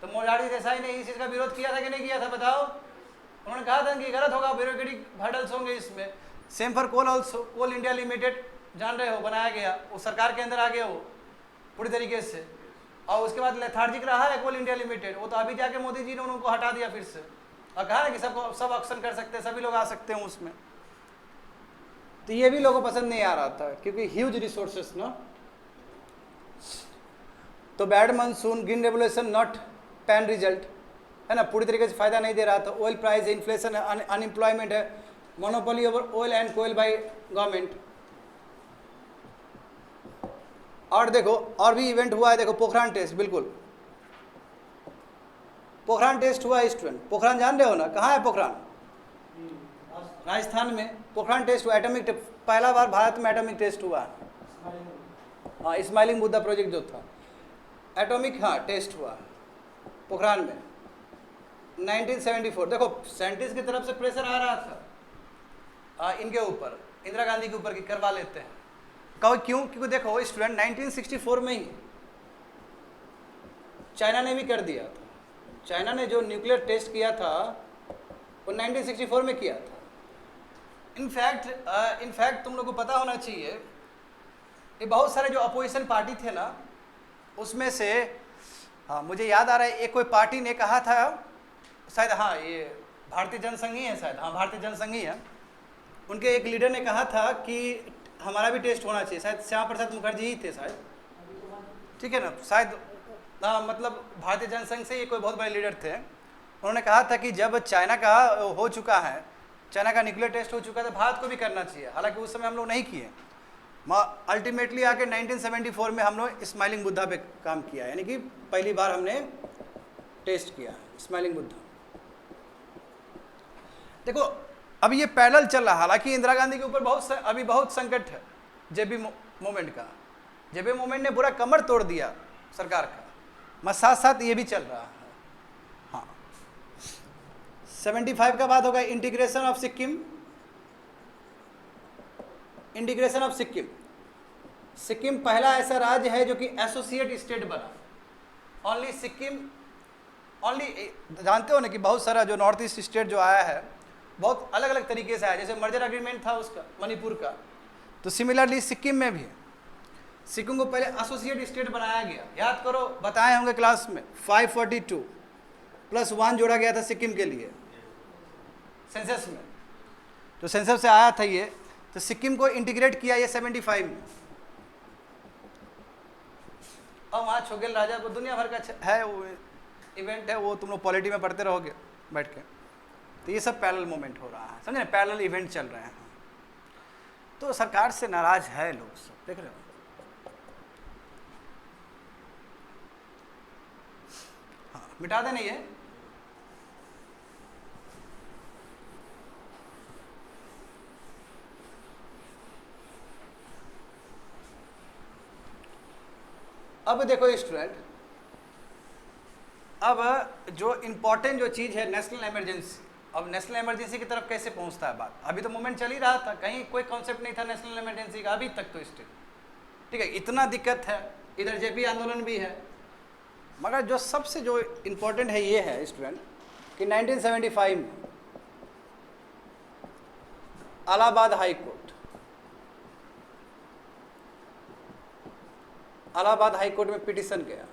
तो मोरारजी देसाई ने इस चीज़ का विरोध किया था कि नहीं किया था, बताओ? उन्होंने कहा था कि गलत होगा, ब्यूरोक्रेटिक हर्डल्स होंगे इसमें। Same for coal also, Coal India Limited जान रहे हो, बनाया गया, वो सरकार के अंदर आ गया वो पूरी तरीके से, और उसके बाद लेथार्जिक रहा है कोल इंडिया लिमिटेड, वो तो अभी जाके मोदी जी ने उनको हटा दिया फिर से, और कहा ना कि सबको सब ऑक्शन कर सकते हैं, सभी लोग आ सकते हैं उसमें। तो ये भी लोगों को पसंद नहीं आ रहा था, क्योंकि ह्यूज रिसोर्सेस ना। तो bad monsoon, green revolution not pan result, है ना, पूरी तरीके से फायदा नहीं दे रहा था। ऑयल प्राइस है, इन्फ्लेशन है, अनएम्प्लॉयमेंट है, मोनोपोली ओवर ऑयल एंड कोयल बाय गवर्नमेंट। और देखो और भी इवेंट हुआ है, देखो पोखरान टेस्ट, बिल्कुल पोखरान टेस्ट हुआ है स्टूडेंट। पोखरान जान रहे हो ना, कहाँ है पोखरान? राजस्थान में पोखरान टेस्ट हुआ, एटॉमिक, पहला बार भारत में एटॉमिक टेस्ट हुआ। हाँ, स्माइलिंग बुद्धा प्रोजेक्ट जो था, एटॉमिक, हाँ, टेस्ट हुआ पोखरान में 1974। देखो साइंटिस्ट की तरफ से प्रेशर आ रहा था इनके ऊपर, इंदिरा गांधी के ऊपर, कि करवा लेते हैं। कहो क्यों? क्योंकि देखो स्टूडेंट 1964 में ही चाइना ने भी कर दिया था। चाइना ने जो न्यूक्लियर टेस्ट किया था वो 1964 में किया था। इनफैक्ट तुम लोग को पता होना चाहिए, ये बहुत सारे जो अपोजिशन पार्टी थे ना, उसमें से, हाँ मुझे याद आ रहा है, एक कोई पार्टी ने कहा था शायद, हाँ ये भारतीय जनसंघ ही है शायद, हाँ भारतीय जनसंघ ही है, उनके एक लीडर ने कहा था कि हमारा भी टेस्ट होना चाहिए, शायद श्यामा प्रसाद मुखर्जी ही थे शायद, ठीक है ना, शायद, हाँ मतलब भारतीय जनसंघ से ये कोई बहुत बड़े लीडर थे। उन्होंने कहा था कि जब चाइना का हो चुका है, चाइना का न्यूक्लियर टेस्ट हो चुका है, तो भारत को भी करना चाहिए। हालांकि उस समय हम लोग नहीं किए, अल्टीमेटली आके 1974 में हम लोग स्माइलिंग बुद्धा पे काम किया, यानी कि पहली बार हमने टेस्ट किया स्माइलिंग बुद्धा। देखो अभी ये पैरेलल चल रहा है, हालांकि इंदिरा गांधी के ऊपर अभी बहुत संकट है जेबी मूवमेंट का। जेबी मूवमेंट ने पूरा कमर तोड़ दिया सरकार का, मगर साथ साथ ये भी चल रहा है। हाँ, 75 का बात होगा integration of Sikkim. Integration of Sikkim, Sikkim पहला ऐसा राज्य है जो कि एसोसिएट स्टेट बना। ओनली सिक्किम, ओनली, जानते हो ना कि बहुत सारा जो नॉर्थ ईस्ट स्टेट जो आया है बहुत अलग अलग तरीके से आया, जैसे मर्जर एग्रीमेंट था उसका मणिपुर का, तो सिमिलरली सिक्किम में भी सिक्किम को पहले एसोसिएट स्टेट बनाया गया। याद करो, बताए होंगे क्लास में, 542 + 1 जोड़ा गया था सिक्किम के लिए सेंसस में, तो सेंसस से आया था ये, तो सिक्किम को इंटीग्रेट किया ये 75 में। और वहाँ छोगेल राजा को दुनिया भर का है वो इवेंट है, वो तुम लोग पॉलिटी में पढ़ते रहोगे बैठ के। तो ये सब पैरेलल मूवमेंट हो रहा है, समझे ना, पैरेलल इवेंट चल रहे हैं। तो सरकार से नाराज है लोग सब, देख रहे हो। हाँ, मिटा देना ये। अब देखो स्टूडेंट, अब जो इम्पोर्टेंट जो चीज़ है नेशनल इमरजेंसी, अब नेशनल इमरजेंसी की तरफ कैसे पहुंचता है बात। अभी तो मूवमेंट चल ही रहा था, कहीं कोई कॉन्सेप्ट नहीं था नेशनल इमरजेंसी का अभी तक, तो स्टिल ठीक है, इतना दिक्कत है, इधर जेपी आंदोलन भी है। मगर जो सबसे जो इम्पोर्टेंट है ये है स्टूडेंट कि 1975 में Allahabad high court, Allahabad high court में पिटीशन गया,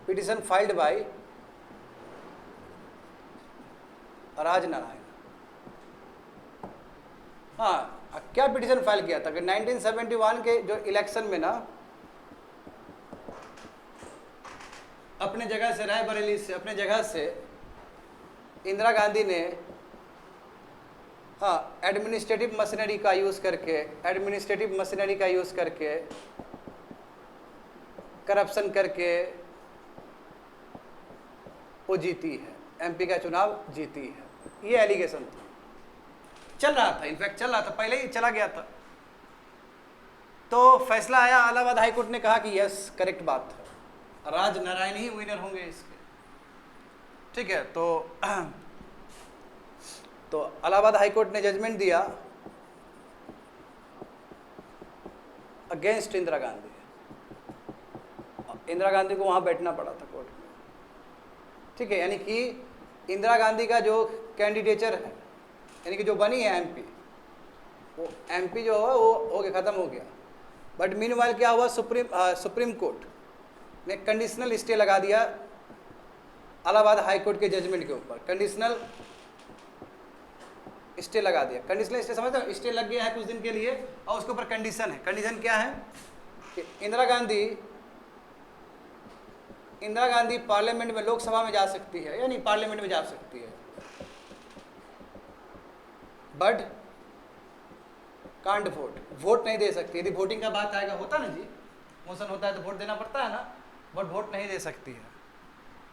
petition filed by Raj Narayan. हाँ, क्या पिटीशन फाइल किया था कि 1971 के जो इलेक्शन में ना अपने जगह से, रायबरेली से, अपने जगह से इंदिरा गांधी ने हाँ एडमिनिस्ट्रेटिव मशीनरी का यूज़ करके करप्शन करके वो जीती है, एमपी का चुनाव जीती है। ये एलिगेशन था, चल रहा था, इनफैक्ट चल रहा था, पहले ही चला गया था। तो फैसला आया, इलाहाबाद हाई कोर्ट ने कहा कि यस करेक्ट बात है, राज नारायण ही विनर होंगे इसके। ठीक है, तो इलाहाबाद हाई कोर्ट ने जजमेंट दिया अगेंस्ट इंदिरा गांधी। इंदिरा गांधी को वहां बैठना पड़ा था कोर्ट में। ठीक है, यानी कि इंदिरा गांधी का जो कैंडिडेचर है, यानी कि जो बनी है एमपी, वो एमपी जो है वो हो गया, ख़त्म हो गया। बट मीनवाइल क्या हुआ, सुप्रीम कोर्ट ने कंडीशनल स्टे लगा दिया इलाहाबाद हाई कोर्ट के जजमेंट के ऊपर। कंडीशनल स्टे लगा दिया। कंडीशनल स्टे समझते हो, स्टे लग गया है कुछ दिन के लिए और उसके ऊपर कंडीशन है। कंडीशन क्या है कि इंदिरा गांधी पार्लियामेंट में, लोकसभा में जा सकती है, यानी पार्लियामेंट में जा सकती है, बट कांट वोट नहीं दे सकती। यदि वोटिंग का बात आएगा, होता ना जी, मोशन होता है तो वोट देना पड़ता है ना, बट वोट नहीं दे सकती है।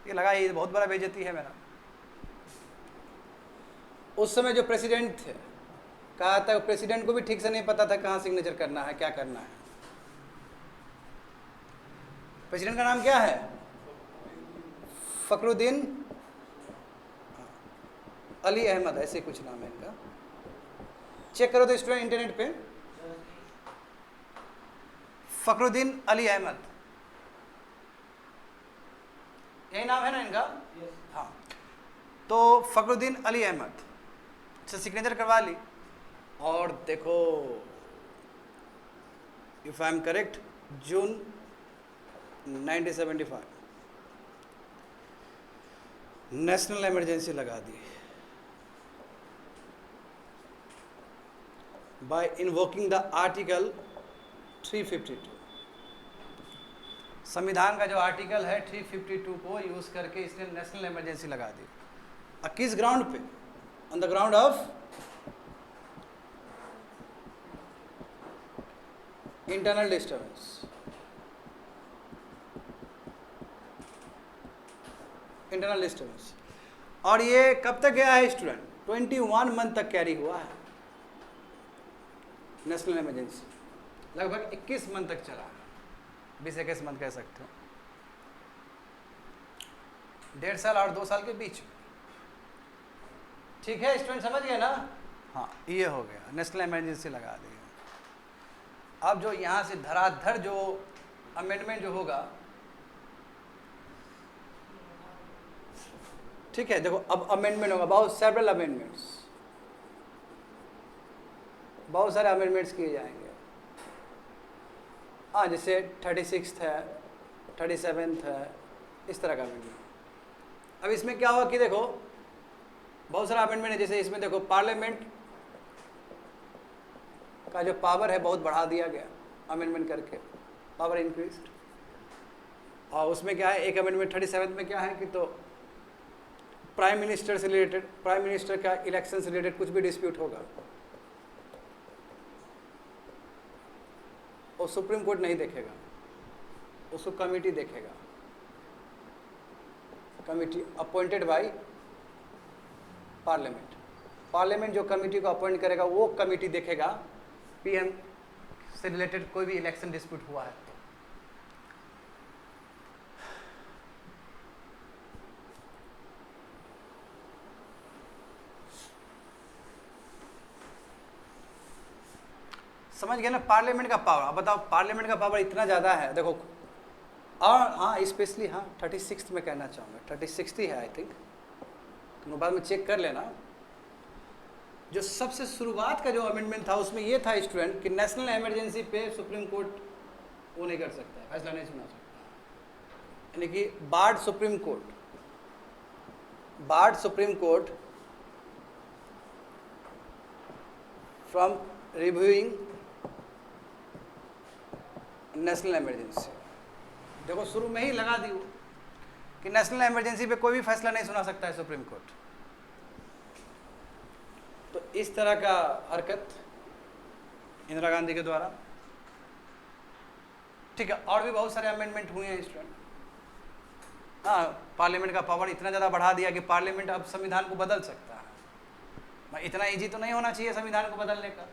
ये लगा, ये बहुत बड़ा बेइज्जती है मेरा। उस समय जो प्रेसिडेंट थे, कहा था प्रेसिडेंट को भी ठीक से नहीं पता था कहाँ सिग्नेचर करना है, क्या करना है। प्रेसिडेंट का नाम क्या है, फखरुद्दीन अली अहमद, ऐसे कुछ नाम है इनका। चेक करो तो स्टूडेंट इंटरनेट पे, फखरुद्दीन अली अहमद, यही नाम है ना इनका? हाँ, तो फखरुद्दीन अली अहमद से सिग्नेचर करवा ली। और देखो, if I am correct, June 1975 national emergency लगा दी बाय इन्वोकिंग द आर्टिकल 352। संविधान का जो आर्टिकल है 352 को यूज करके इसने नेशनल इमरजेंसी लगा दी। और किस ग्राउंड पे? On the ground of internal disturbance. Internal disturbance. और ये कब तक गया है स्टूडेंट? 21 मंथ तक कैरी हुआ है नेशनल इमरजेंसी, लगभग 21 मंथ तक चला, 20-21 मंथ कह सकते हो, 1.5 साल और 2 साल के बीच में। ठीक है स्टूडेंट, समझ गए ना? हाँ, ये हो गया, नेशनल इमरजेंसी लगा दी। अब जो यहाँ से धराधर जो अमेंडमेंट जो होगा, ठीक है, देखो अब अमेंडमेंट होगा, बहुत सेवरल अमेंडमेंट्स, बहुत सारे अमेंडमेंट्स किए जाएंगे। हाँ, जैसे 36 है, 37 है, इस तरह का अमेंडमेंट। अब इसमें क्या हुआ कि देखो बहुत सारा अमेंडमेंट है। जैसे इसमें देखो पार्लियामेंट का जो पावर है बहुत बढ़ा दिया गया अमेंडमेंट करके, पावर इंक्रीज्ड। और उसमें क्या है, एक अमेंडमेंट 37 में क्या है कि तो प्राइम मिनिस्टर से रिलेटेड, प्राइम मिनिस्टर का इलेक्शन से रिलेटेड कुछ भी डिस्प्यूट होगा, वो सुप्रीम कोर्ट नहीं देखेगा, उसको कमेटी देखेगा। Committee appointed by parliament. Parliament जो कमेटी को अपॉइंट करेगा वो कमेटी देखेगा पीएम से रिलेटेड कोई भी इलेक्शन डिस्प्यूट हुआ है। समझ गए ना, पार्लियामेंट का पावर। अब बताओ पार्लियामेंट का पावर इतना ज़्यादा है, देखो। और हाँ स्पेशली हाँ 36 में कहना चाहूँगा, 36 ही है आई थिंक, तुम बाद में चेक कर लेना। जो सबसे शुरुआत का जो अमेंडमेंट था उसमें ये था स्टूडेंट कि नेशनल इमरजेंसी पे सुप्रीम कोर्ट वो नहीं कर सकता है, फैसला नहीं सुना सकता। यानी कि barred Supreme Court from reviewing national emergency. देखो शुरू में ही लगा दी वो कि नेशनल इमरजेंसी पे कोई भी फैसला नहीं सुना सकता है सुप्रीम कोर्ट। तो इस तरह का हरकत इंदिरा गांधी के द्वारा, ठीक है। और भी बहुत सारे अमेंडमेंट हुए हैं स्टूडेंट। हाँ, पार्लियामेंट का पावर इतना ज़्यादा बढ़ा दिया कि पार्लियामेंट अब संविधान को बदल सकता है। मैं इतना इजी तो नहीं होना चाहिए संविधान को बदलने का,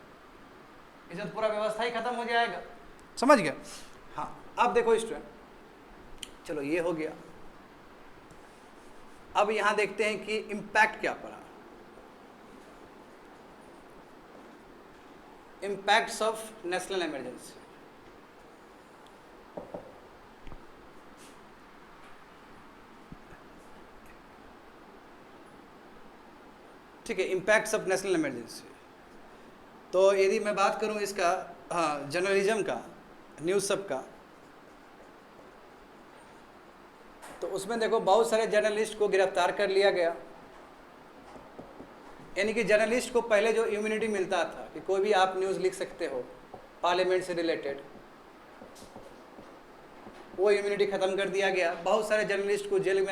इससे तो पूरा व्यवस्था ही खत्म हो जाएगा। समझ गए? हाँ, अब देखो स्टूडेंट, चलो ये हो गया। अब यहाँ देखते हैं कि इम्पैक्ट क्या पड़ा, इम्पैक्ट्स ऑफ नेशनल इमरजेंसी। ठीक है, इम्पैक्ट्स ऑफ नेशनल इमरजेंसी। तो यदि मैं बात करूं इसका, हाँ, जर्नलिज्म का, न्यूज़ सब का, तो उसमें देखो बहुत सारे जर्नलिस्ट को गिरफ्तार कर लिया गया। यानी कि जर्नलिस्ट को पहले जो इम्यूनिटी मिलता था कि कोई भी आप न्यूज़ लिख सकते हो पार्लियामेंट से रिलेटेड, वो इम्यूनिटी ख़त्म कर दिया गया। बहुत सारे जर्नलिस्ट को जेल के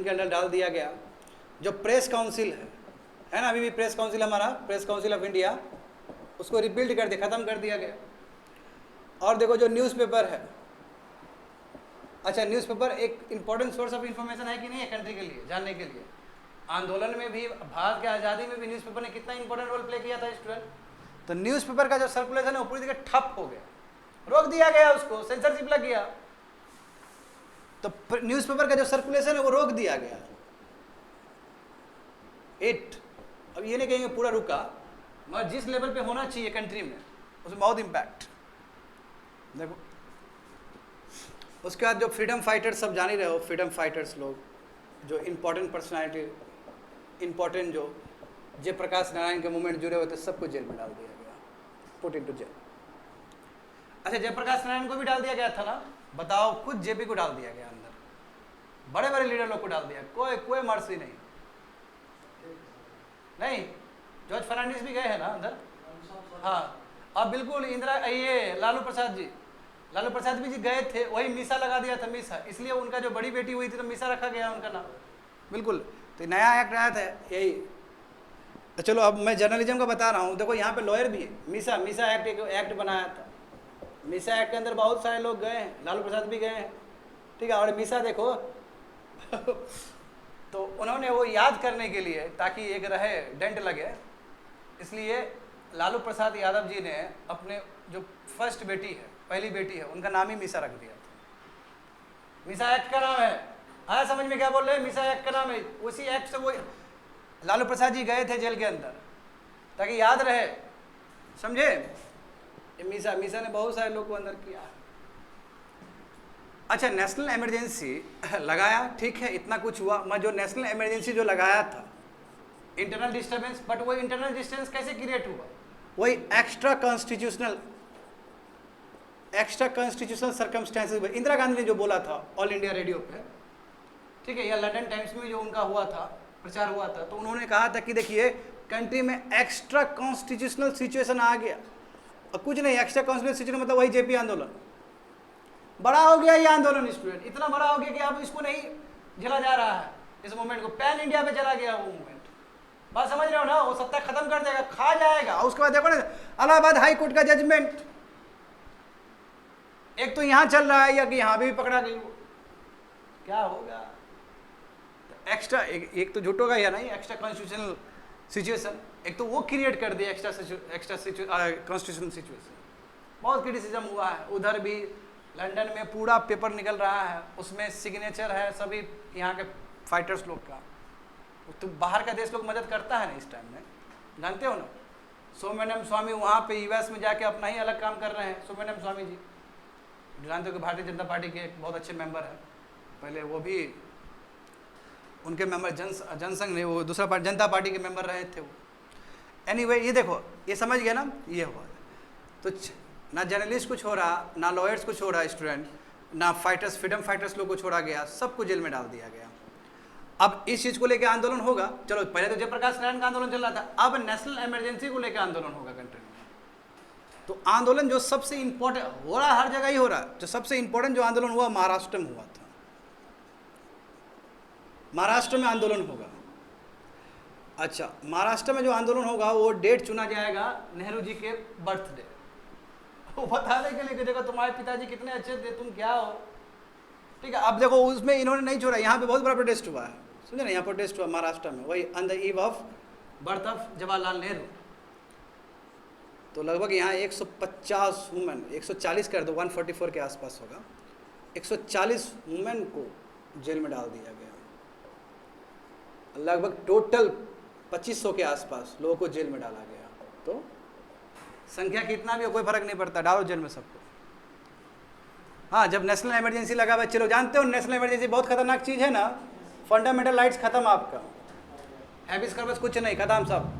अंदर डाल दिया गया। जो प्रेस काउंसिल है ना, अभी भी प्रेस काउंसिल हमारा, प्रेस काउंसिल ऑफ इंडिया, उसको रिबिल्ड कर दिया, ख़त्म कर दिया गया। और देखो जो न्यूज़पेपर है, अच्छा न्यूज़पेपर एक इम्पॉर्टेंट सोर्स ऑफ इंफॉर्मेशन है कि नहीं है कंट्री के लिए, जानने के लिए। आंदोलन में भी, भारत की आज़ादी में भी न्यूज़पेपर ने कितना इंपॉर्टेंट रोल प्ले किया था स्टूडेंट। तो न्यूज़पेपर का जो सर्कुलेशन है वो पूरी तरह ठप हो गया, रोक दिया गया, उसको सेंसरशिप लग गया। तो न्यूज़पेपर का जो सर्कुलेशन है वो रोक दिया गया। अब ये नहीं कहेंगे पूरा रुका, मगर जिस लेवल पे होना चाहिए कंट्री में उसमें बहुत इम्पैक्ट। देखो उसके बाद जो फ्रीडम फाइटर्स, सब जान ही रहे हो, फ्रीडम फाइटर्स लोग जो इम्पोर्टेंट पर्सनालिटी, इम्पोर्टेंट जो जयप्रकाश नारायण के मूवमेंट जुड़े हुए थे, सबको जेल में डाल दिया गया, पुट इनटू जेल। अच्छा, जयप्रकाश नारायण को भी डाल दिया गया था ना, बताओ, खुद जेपी को डाल दिया गया अंदर, बड़े बड़े लीडर लोग को डाल दिया, कोई मर्सी नहीं। जॉर्ज फर्नांडिस भी गए हैं ना अंदर। हाँ, अब बिल्कुल ये लालू प्रसाद भी जी गए थे, वही मीसा लगा दिया था, मीसा, इसलिए उनका जो बड़ी बेटी हुई थी तो मीसा रखा गया उनका नाम, बिल्कुल। तो नया एक्ट आया था यही। तो चलो अब मैं जर्नलिज्म का बता रहा हूँ। देखो यहाँ पे लॉयर भी है, मीसा एक्ट, एक एक्ट बनाया था। मीसा एक्ट के अंदर बहुत सारे लोग गए हैं, लालू प्रसाद भी गए हैं, ठीक है। और मीसा देखो तो उन्होंने वो याद करने के लिए, ताकि एक रहे, डेंट लगे, इसलिए लालू प्रसाद यादव जी ने अपने जो फर्स्ट बेटी है, पहली बेटी है, उनका नाम ही मीसा रख दिया था। मीसा एक्ट का नाम है, आया समझ में क्या बोल रहे हैं? मीसा एक्ट का नाम है। उसी एक्ट से वो लालू प्रसाद जी गए थे जेल के अंदर, ताकि याद रहे, समझे? मीसा ने बहुत सारे लोग को अंदर किया। अच्छा, नेशनल इमरजेंसी लगाया, ठीक है, इतना कुछ हुआ, मैं जो नेशनल इमरजेंसी जो लगाया था, इंटरनल डिस्टर्बेंस, बट वो इंटरनल डिस्टर्बेंस कैसे क्रिएट हुआ? वही extra constitutional circumstances. Indira Gandhi ने जो बोला था ऑल इंडिया रेडियो पे, ठीक है, या लंदन टाइम्स में जो उनका हुआ था, प्रचार हुआ था, तो उन्होंने कहा था कि देखिए कंट्री में एक्स्ट्रा कॉन्स्टिट्यूशनल सिचुएशन आ गया। और कुछ नहीं, एक्स्ट्रा कॉन्स्टिट्यूशनल सिचुएशन मतलब वही जेपी आंदोलन। बड़ा हो गया ये आंदोलन स्टूडेंट, इतना बड़ा हो गया कि अब इसको नहीं झेला जा रहा है, इस मूवमेंट को। पैन इंडिया पे चला गया वो मूवमेंट, बात समझ रहे हो ना? वो सत्ता खत्म कर देगा, खा जाएगा। उसके बाद देखो ना इलाहाबाद हाई कोर्ट का जजमेंट, एक तो यहाँ चल रहा है या कि यहाँ भी पकड़ा गई, वो क्या होगा? एक्स्ट्रा एक तो झूठो का या नहीं, एक्स्ट्रा कॉन्स्टिट्यूशनल सिचुएशन, एक तो वो क्रिएट कर दिया एक्स्ट्रा कॉन्स्टिट्यूशनल सिचुएशन। बहुत क्रिटिसिज्म हुआ है उधर भी, लंदन में पूरा पेपर निकल रहा है, उसमें सिग्नेचर है सभी यहाँ के फाइटर्स लोग का। तो बाहर का देश लोग मदद करता है ना इस टाइम में, जानते हो ना, सोमेनम स्वामी वहाँ पे यूएस में जाके अपना ही अलग काम कर रहे हैं। सोमेनम स्वामी जी जानते हो कि भारतीय जनता पार्टी के एक बहुत अच्छे मेंबर हैं, पहले वो भी उनके मेंबर जनसंघ नहीं, वो दूसरा पार्टी जनता पार्टी के मेंबर रहे थे वो। एनीवे ये देखो, ये समझ गया ना, ये हुआ तो ना जर्नलिस्ट को छोड़ा, ना लॉयर्स को छोड़ा स्टूडेंट, ना फाइटर्स, फ्रीडम फाइटर्स लोग को छोड़ा गया, सबको जेल में डाल दिया गया। अब इस चीज़ को लेकर आंदोलन होगा। चलो पहले तो जयप्रकाश नारायण का आंदोलन चल रहा था, अब नेशनल इमरजेंसी को लेकर आंदोलन होगा कंट्री में। तो आंदोलन जो सबसे इंपॉर्टेंट हो रहा है, हर जगह ही हो रहा है, जो सबसे इंपॉर्टेंट जो आंदोलन हुआ महाराष्ट्र में हुआ था। महाराष्ट्र में आंदोलन होगा। अच्छा, महाराष्ट्र में जो आंदोलन होगा वो डेट चुना जाएगा नेहरू जी के बर्थडे, वो बताने के लिए कि देखो तुम्हारे पिताजी कितने अच्छे थे, तुम क्या हो। ठीक है, अब देखो उसमें इन्होंने नहीं छोड़ा, यहाँ पे बहुत बड़ा प्रोटेस्ट हुआ है, समझे ना, यहाँ प्रोटेस्ट हुआ महाराष्ट्र में, वही on the eve of birth of Jawaharlal Nehru. तो लगभग यहाँ 150 वुमेन, 140 कर दो, 144 के आसपास होगा, 140 वुमेन को जेल में डाल दिया गया। लगभग टोटल 2500 के आसपास लोगों को जेल में डाला गया। तो संख्या कितना भी हो कोई फर्क नहीं पड़ता, डालो जेल में सबको। हाँ, जब नेशनल इमरजेंसी लगा हुआ, चलो जानते हो नेशनल इमरजेंसी बहुत खतरनाक चीज़ है ना, फंडामेंटल राइट्स खत्म आपका, हैबिस कॉर्पस कुछ नहीं, खत्म सब।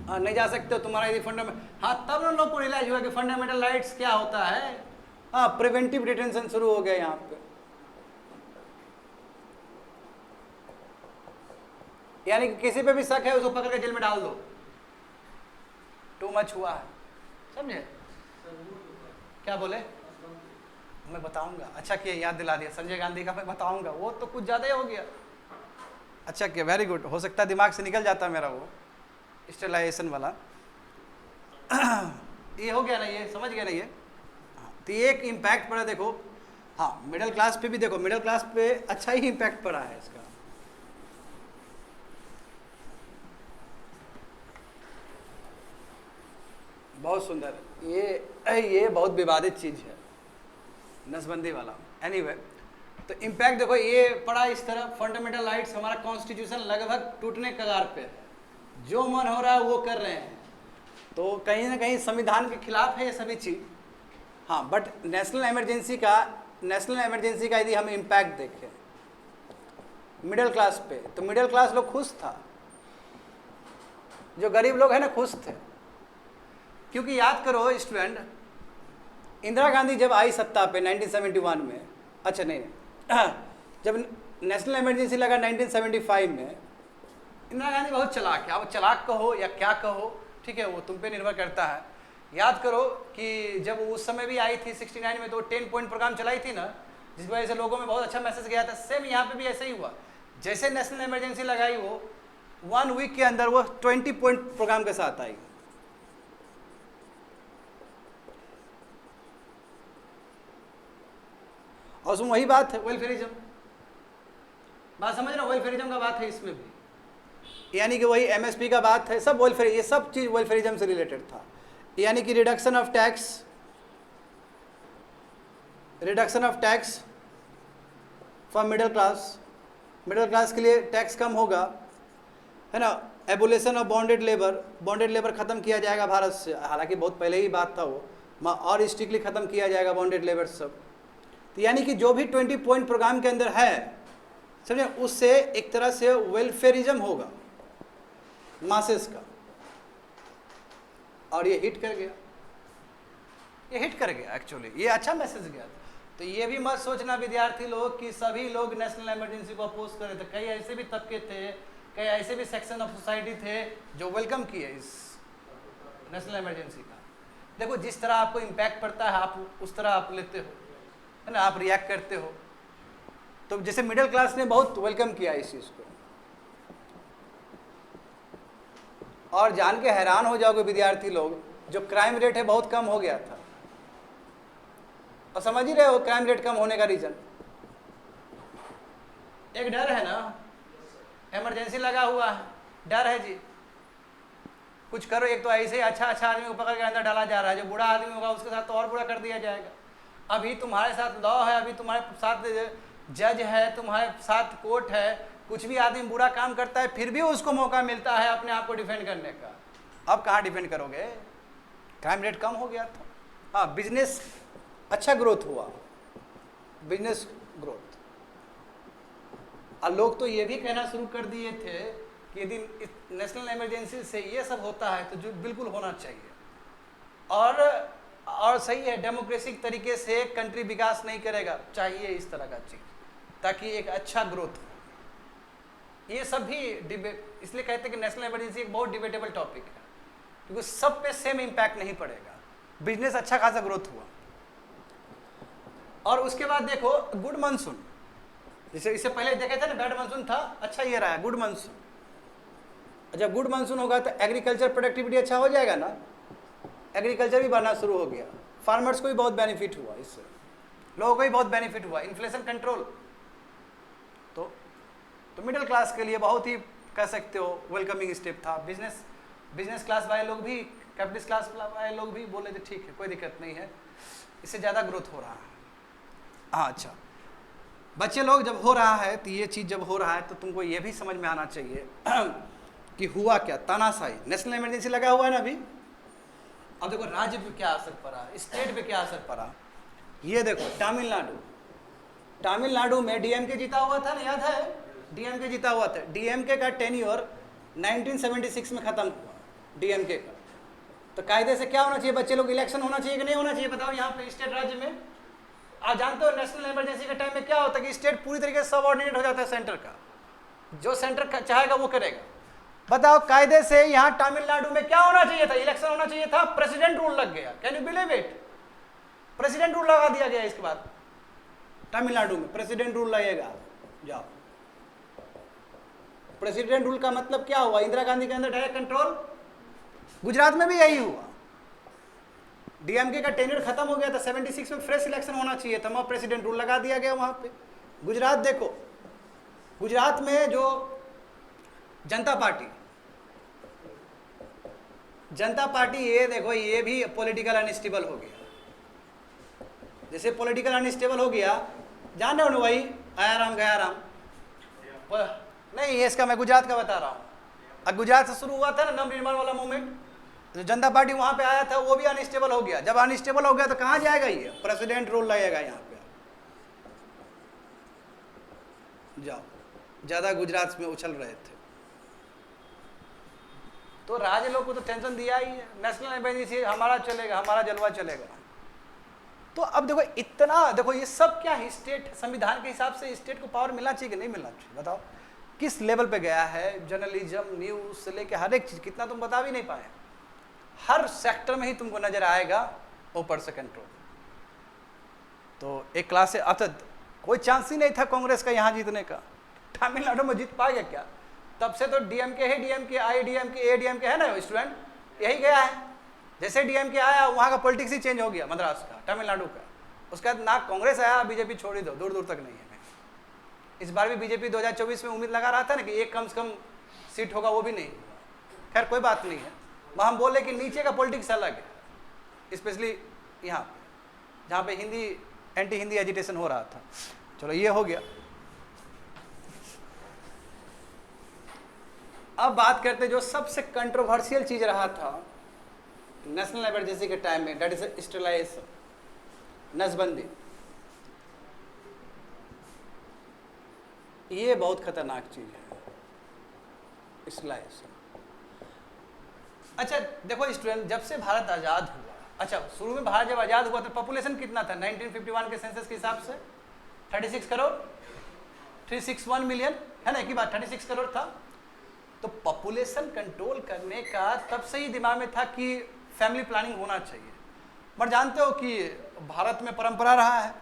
हाँ, नहीं जा सकते हो तुम्हारा यदि फंडामेंटल, हाँ तब उन लोग को रियलाइज हुआ कि फंडामेंटल राइट्स क्या होता है। हाँ, प्रिवेंटिव डिटेंशन शुरू हो गया यहाँ पे, यानी कि किसी पे भी शक है उसको पकड़ के जेल में डाल दो, टू मच हुआ है, समझे। क्या बोले, मैं बताऊंगा। अच्छा किया याद दिला दिया, संजय गांधी का मैं बताऊंगा, वो तो कुछ ज़्यादा ही हो गया। अच्छा किया, वेरी गुड, हो सकता है दिमाग से निकल जाता मेरा वो स्टेलाइजेशन वाला। ये हो गया ना, ये समझ गया ना ये। हाँ, तो ये एक इम्पैक्ट पड़ा देखो। हाँ, मिडिल क्लास पे भी देखो, मिडिल क्लास पे अच्छा ही इम्पैक्ट पड़ा है इसका। बहुत सुंदर, ये बहुत विवादित चीज़ है नसबंदी वाला। एनीवे, तो इम्पैक्ट देखो ये पड़ा इस तरह, फंडामेंटल राइट्स, हमारा कॉन्स्टिट्यूशन लगभग टूटने कगार पे है, जो मन हो रहा है वो कर रहे हैं, तो कहीं ना कहीं संविधान के खिलाफ है ये सभी चीज़। हाँ, बट नेशनल इमरजेंसी का यदि हम इम्पैक्ट देखें मिडिल क्लास पे, तो मिडिल क्लास लोग खुश था, जो गरीब लोग हैं ना खुश थे। क्योंकि याद करो स्टूडेंट, इंदिरा गांधी जब आई सत्ता पे 1971 में, अच्छा नहीं जब नेशनल इमरजेंसी लगा 1975 में, इंदिरा गांधी बहुत चलाक है। अब चलाक कहो या क्या कहो, ठीक है, वो तुम पे निर्भर करता है। याद करो कि जब उस समय भी आई थी 69 में, तो 10 पॉइंट प्रोग्राम चलाई थी ना, जिस वजह से लोगों में बहुत अच्छा मैसेज गया था। सेम यहाँ पे भी ऐसा ही हुआ, जैसे नेशनल इमरजेंसी लगाई वो 1 वीक के अंदर वो 20 पॉइंट प्रोग्राम के साथ आई। और उसमें वही बात है, वेलफेयरिज्म, बात समझ रहे हो, वेलफेयरिज्म का बात है इसमें भी, यानी कि वही एमएसपी का बात है, सब वेलफेयर, ये सब चीज़ वेलफेयरिज्म से रिलेटेड था। यानी कि reduction of tax for middle class के लिए टैक्स कम होगा, है ना। एबोलिशन ऑफ बॉन्डेड लेबर ख़त्म किया जाएगा भारत से, हालांकि बहुत पहले ही बात था वो, और स्ट्रिक्टली ख़त्म किया जाएगा बॉन्डेड लेबर सब। तो यानी कि जो भी 20 पॉइंट प्रोग्राम के अंदर है, समझे, उससे एक तरह से वेलफेयरिज्म होगा मासेस का, और ये हिट कर गया, एक्चुअली ये अच्छा मैसेज गया। तो ये भी मत सोचना विद्यार्थी लोग कि सभी लोग नेशनल इमरजेंसी को अपोज कर रहे थे, कई ऐसे भी तबके थे, कई ऐसे भी सेक्शन ऑफ सोसाइटी थे जो वेलकम किए इस नेशनल इमरजेंसी का। देखो जिस तरह आपको इम्पैक्ट पड़ता है आप उस तरह आप लेते हो, है ना, आप रिएक्ट करते हो। तो जैसे मिडिल क्लास ने बहुत वेलकम किया इस चीज़ को, और जान के हैरान हो जाओगे विद्यार्थी लोग, जो क्राइम रेट है बहुत कम हो गया था। और समझ ही रहे हो क्राइम रेट कम होने का रीजन, एक डर है ना, इमरजेंसी लगा हुआ है, डर है जी, कुछ करो। एक तो ऐसे ही अच्छा आदमी को पकड़ के अंदर डाला जा रहा है, जो बुरा आदमी होगा उसके साथ तो और बुरा कर दिया जाएगा। अभी तुम्हारे साथ लॉ है, अभी तुम्हारे साथ जज है, तुम्हारे साथ कोर्ट है, कुछ भी आदमी बुरा काम करता है फिर भी उसको मौका मिलता है अपने आप को डिफेंड करने का। अब कहाँ डिपेंड करोगे, क्राइम रेट कम हो गया था। हाँ, बिजनेस अच्छा ग्रोथ हुआ, बिजनेस ग्रोथ। और लोग तो ये भी कहना शुरू कर दिए थे कि यदि नेशनल इमरजेंसी से ये सब होता है तो जो बिल्कुल होना चाहिए, और सही है, डेमोक्रेटिक तरीके से कंट्री विकास नहीं करेगा, चाहिए इस तरह का चीज़ ताकि एक अच्छा ग्रोथ हो। ये सब भी डिबेट, इसलिए कहते हैं कि नेशनल इमरजेंसी एक बहुत डिबेटेबल टॉपिक है, क्योंकि सब पे सेम इम्पैक्ट नहीं पड़ेगा। बिजनेस अच्छा खासा ग्रोथ हुआ, और उसके बाद देखो गुड मानसून, जैसे इससे पहले देखे थे ना बैड मानसून था, अच्छा ये रहा है गुड मानसून। जब गुड मानसून होगा तो एग्रीकल्चर प्रोडक्टिविटी अच्छा हो जाएगा ना, एग्रीकल्चर भी बढ़ना शुरू हो गया, फार्मर्स को भी बहुत बेनिफिट हुआ, इससे लोगों को भी बहुत बेनिफिट हुआ, इन्फ्लेशन कंट्रोल। तो मिडिल क्लास के लिए बहुत ही कह सकते हो वेलकमिंग स्टेप था। बिजनेस क्लास वाले लोग भी, कैपिटलिस्ट क्लास वाले लोग भी बोले थे ठीक है कोई दिक्कत नहीं है, इससे ज़्यादा ग्रोथ हो रहा है। हाँ अच्छा, बच्चे लोग जब हो रहा है तो ये चीज़ जब हो रहा है तो तुमको ये भी समझ में आना चाहिए कि हुआ क्या, तानाशाही, नेशनल इमरजेंसी लगा हुआ है ना अभी। अब देखो राज्य पे क्या असर पड़ा, स्टेट पे क्या असर पड़ा। ये देखो तमिलनाडु में डीएमके जीता हुआ था ना, याद है, डीएमके जीता हुआ था। डीएमके का टेन्योर 1976 में खत्म हुआ डीएमके का। तो कायदे से क्या होना चाहिए, बच्चे लोग इलेक्शन होना चाहिए कि नहीं होना चाहिए, बताओ यहाँ पे स्टेट राज्य में। आप जानते हो नेशनल इमरजेंसी के टाइम में क्या होता है कि स्टेट पूरी तरीके से सबऑर्डिनेट हो जाता है सेंटर का, जो सेंटर चाहेगा वो करेगा। बताओ कायदे से यहाँ तमिलनाडु में क्या होना चाहिए था, इलेक्शन होना चाहिए था, प्रेसिडेंट रूल लग गया। Can you believe it, president rule लगा दिया गया। इसके बाद तमिलनाडु में प्रेसिडेंट रूल लगेगा। जाओ, प्रेसिडेंट रूल का मतलब क्या हुआ, इंदिरा गांधी के अंदर डायरेक्ट कंट्रोल। गुजरात में भी यही हुआ, डीएमके का टेन्योर खत्म हो गया था, 76 में फ्रेश इलेक्शन होना चाहिए था, वहाँ प्रेसिडेंट रूल लगा दिया गया वहाँ पे। गुजरात देखो, गुजरात में जो जनता पार्टी ये देखो, ये भी पॉलिटिकल अनस्टेबल हो गया। जैसे पॉलिटिकल अनस्टेबल हो गया, जान रहे हो ना, वही आया राम गया राम, नहीं ये इसका मैं गुजरात का बता रहा हूँ। अब गुजरात से शुरू हुआ था ना नवनिर्माण वाला मूवमेंट, जो जनता पार्टी वहाँ पे आया था वो भी अनस्टेबल हो गया। जब अनस्टेबल हो गया तो कहाँ जाएगा, ये प्रेसिडेंट रूल लगेगा यहाँ पे। जाओ, ज़्यादा गुजरात में उछल रहे थे तो राज्य लोग को तो टेंशन दिया ही है, नेशनल इमरजेंसी हमारा चलेगा, हमारा जलवा चलेगा। तो अब देखो इतना, देखो ये सब क्या है, स्टेट संविधान के हिसाब से स्टेट को पावर मिलना चाहिए कि नहीं मिलना चाहिए, बताओ किस लेवल पे गया है। जर्नलिज्म, न्यूज़ से लेके हर एक चीज़, कितना तुम बता भी नहीं पाए, हर सेक्टर में ही तुमको नजर आएगा ऊपर से कंट्रोल। तो एक क्लास से अब तक कोई चांस ही नहीं था कांग्रेस का यहाँ जीतने का, तमिलनाडु में जीत पाएगा क्या। तब से तो डीएमके है, डीएमके आईडीएमके एडीएमके है ना स्टूडेंट, यही गया है। जैसे डीएमके आया वहाँ का पॉलिटिक्स ही चेंज हो गया, मद्रास का, तमिलनाडु का। उसके बाद ना कांग्रेस आया, बीजेपी छोड़ ही दो, दूर दूर तक नहीं है। इस बार भी बीजेपी 2024 में उम्मीद लगा रहा था ना कि एक कम से कम सीट होगा, वो भी नहीं। खैर कोई बात नहीं है, हम बोले कि नीचे का पॉलिटिक्स अलग है, स्पेशली यहाँ पे जहाँ पे हिंदी एंटी हिंदी एजिटेशन हो रहा था। चलो ये हो गया। अब बात करते जो सबसे कंट्रोवर्शियल चीज रहा था नेशनल इमरजेंसी के टाइम में, दैट इज स्टेलाइजेशन, नसबंदी। ये बहुत खतरनाक चीज है स्टेलाइजेशन। अच्छा देखो स्टूडेंट, जब से भारत आज़ाद हुआ, अच्छा शुरू में भारत जब आज़ाद हुआ तो पॉपुलेशन कितना था 1951 के सेंसस के हिसाब से 36 करोड़, 361 मिलियन है ना, एक ही बात 36 करोड़ था। तो पॉपुलेशन कंट्रोल करने का तब से ही दिमाग में था कि फैमिली प्लानिंग होना चाहिए। बट जानते हो कि भारत में परंपरा रहा है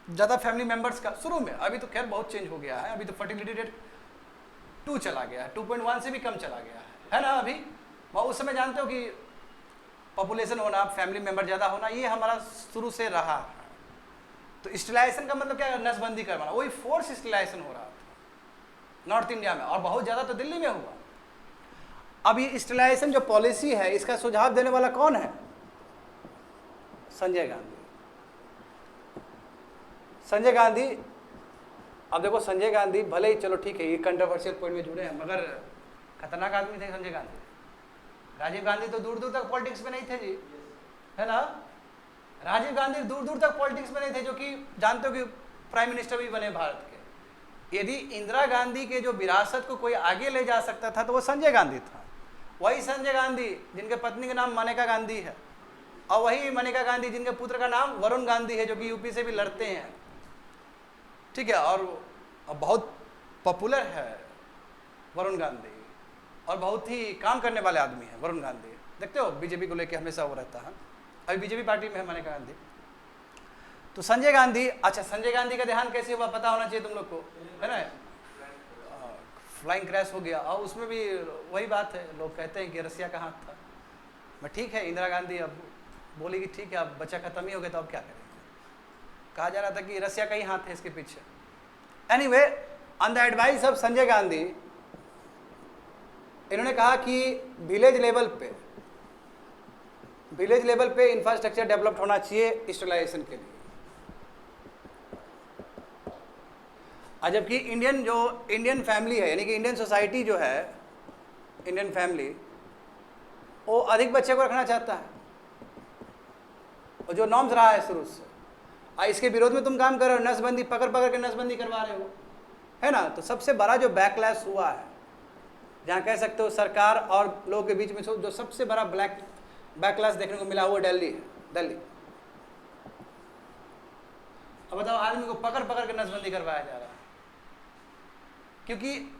ज़्यादा फैमिली मेंबर्स का शुरू में, अभी तो खैर बहुत चेंज हो गया है, अभी तो फर्टिलिटी रेट 2 चला गया है, 2.1 से भी कम चला गया है ना अभी। उस समय जानते हो कि पॉपुलेशन होना, फैमिली मेंबर ज़्यादा होना, ये हमारा शुरू से रहा है। तो स्टेलाइजेशन का मतलब क्या है, नसबंदी करवाना, वही फोर्स स्टेलाइजेशन हो रहा था नॉर्थ इंडिया में, और बहुत ज़्यादा तो दिल्ली में हुआ। अब ये स्टेलाइजेशन जो पॉलिसी है, इसका सुझाव देने वाला कौन है, संजय गांधी। संजय गांधी, अब देखो संजय गांधी भले ही चलो ठीक है ये कंट्रोवर्शियल पॉइंट में जुड़े हैं, मगर खतरनाक आदमी थे संजय गांधी, राजीव गांधी तो दूर दूर तक पॉलिटिक्स में नहीं थे जी, है ना। राजीव गांधी दूर दूर तक पॉलिटिक्स में नहीं थे, जो कि जानते हो कि प्राइम मिनिस्टर भी बने भारत के। यदि इंदिरा गांधी के जो विरासत को कोई आगे ले जा सकता था तो वो संजय गांधी था। वही संजय गांधी जिनके पत्नी का नाम मेनका गांधी है, और वही मेनका गांधी जिनके पुत्र का नाम वरुण गांधी है, जो कि यूपी से भी लड़ते हैं, ठीक है, और बहुत पॉपुलर है वरुण गांधी, और बहुत ही काम करने वाले आदमी हैं वरुण गांधी। देखते हो बीजेपी को लेकर हमेशा वो रहता है, अभी बीजेपी पार्टी में है मेनका गांधी। तो संजय गांधी, अच्छा संजय गांधी का देहांत कैसे हुआ पता होना चाहिए तुम लोग को, है ना। फ्लाइंग क्रैश हो गया, और उसमें भी वही बात है, लोग कहते हैं कि रसिया का हाथ था। मैं ठीक है, इंदिरा गांधी अब बोली कि ठीक है अब बच्चा खत्म ही हो गया तो अब क्या करेंगे। कहा जा रहा था कि रसिया का ही हाथ है इसके पीछे। Anyway, on the advice of Sanjay Gandhi, इन्होंने कहा कि विलेज लेवल पे इंफ्रास्ट्रक्चर डेवलप्ड होना चाहिए स्टेरिलाइजेशन के लिए। जबकि इंडियन फैमिली है, यानी कि इंडियन सोसाइटी जो है, इंडियन फैमिली वो अधिक बच्चे को रखना चाहता है, और जो नॉर्म्स रहा है शुरू से, इसके विरोध में तुम काम कर रहे हो, नसबंदी पकड़ के नसबंदी करवा रहे हो, है ना। तो सबसे बड़ा जो बैकलैश हुआ है, जहाँ कह सकते हो सरकार और लोगों के बीच में जो सबसे बड़ा बैकलैश देखने को मिला वो दिल्ली है, दिल्ली। अब बताओ, आदमी को पकड़ के नसबंदी करवाया जा रहा है, क्योंकि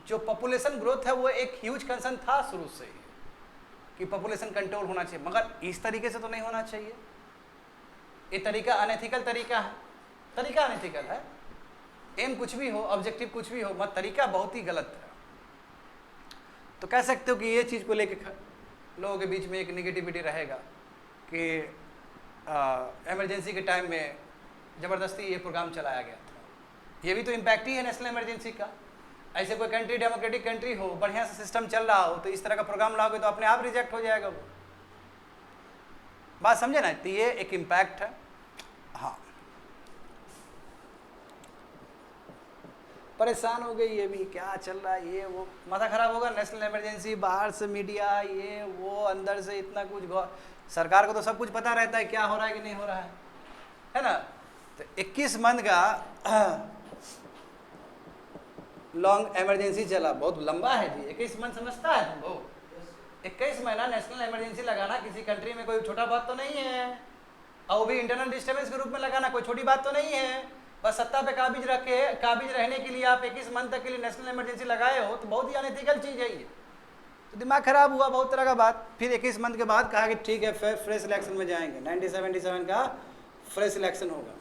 जो पॉपुलेशन ग्रोथ है वो एक ह्यूज कंसर्न था शुरू से ही कि पॉपुलेशन कंट्रोल होना चाहिए, मगर इस तरीके से तो नहीं होना चाहिए। ये तरीका अनएथिकल तरीका है, तरीका अनएथिकल है। एम कुछ भी हो, ऑब्जेक्टिव कुछ भी हो, मगर तरीका बहुत ही गलत है। तो कह सकते हो कि ये चीज़ को लेकर लोगों के बीच में एक निगेटिविटी रहेगा कि इमरजेंसी के टाइम में ज़बरदस्ती ये प्रोग्राम चलाया गया था। ये भी तो इम्पैक्ट ही है नेशनल इमरजेंसी का। ऐसे कोई कंट्री डेमोक्रेटिक कंट्री हो, बढ़िया से सिस्टम चल रहा हो, तो इस तरह का प्रोग्राम लाओगे तो अपने आप रिजेक्ट हो जाएगा वो। बात समझे ना, तो ये एक इम्पैक्ट है। हाँ, परेशान हो गई, ये भी क्या चल रहा है, ये वो माथा खराब होगा। नेशनल इमरजेंसी, बाहर से मीडिया, ये वो, अंदर से इतना कुछ, सरकार को तो सब कुछ पता रहता है क्या हो रहा है कि नहीं हो रहा है ना। तो 21 मंथ का लॉन्ग इमरजेंसी चला, बहुत लंबा है जी। 21 मंथ समझता है तुम लोग? 21 महीना नेशनल इमरजेंसी लगाना किसी कंट्री में कोई छोटा बात तो नहीं है, और वो भी इंटरनल डिस्टर्बेंस के रूप में लगाना कोई छोटी बात तो नहीं है। बस सत्ता पे काबिज रहने के लिए आप 21 मंथ तक के लिए नेशनल इमरजेंसी लगाए हो, तो बहुत ही अनएथिकल चीज़ है ये। तो दिमाग खराब हुआ बहुत तरह का बात। फिर 21 मंथ के बाद कहा कि ठीक है फिर फ्रेश इलेक्शन में जाएंगे, 1977 का फ्रेश इलेक्शन होगा।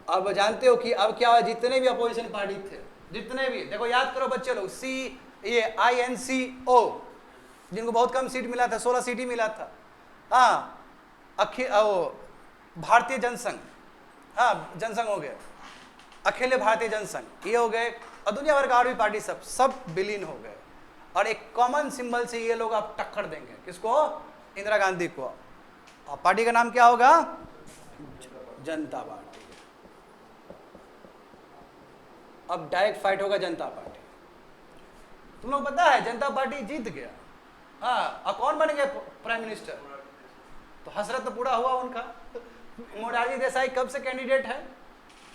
अब जानते हो कि अब क्या हुआ, जितने भी अपोजिशन पार्टी थे, जितने भी, देखो याद करो बच्चे लोग, INCO जिनको बहुत कम सीट मिला था, 16 सीट ही मिला था। हाँ, भारतीय जनसंघ, हाँ जनसंघ हो गए, अखिल भारतीय जनसंघ ये हो गए, और दुनिया भर का और भी पार्टी सब विलीन हो गए। और एक कॉमन सिंबल से ये लोग आप टक्कर देंगे, किसको? इंदिरा गांधी को। और पार्टी का नाम क्या होगा? जनता पार्टी। अब डायरेक्ट फाइट होगा जनता पार्टी। तुम लोग पता है जनता पार्टी जीत गया, हाँ, और कौन बन गए प्राइम मिनिस्टर? तो हसरत तो पूरा हुआ उनका। मोरारजी देसाई कब से कैंडिडेट है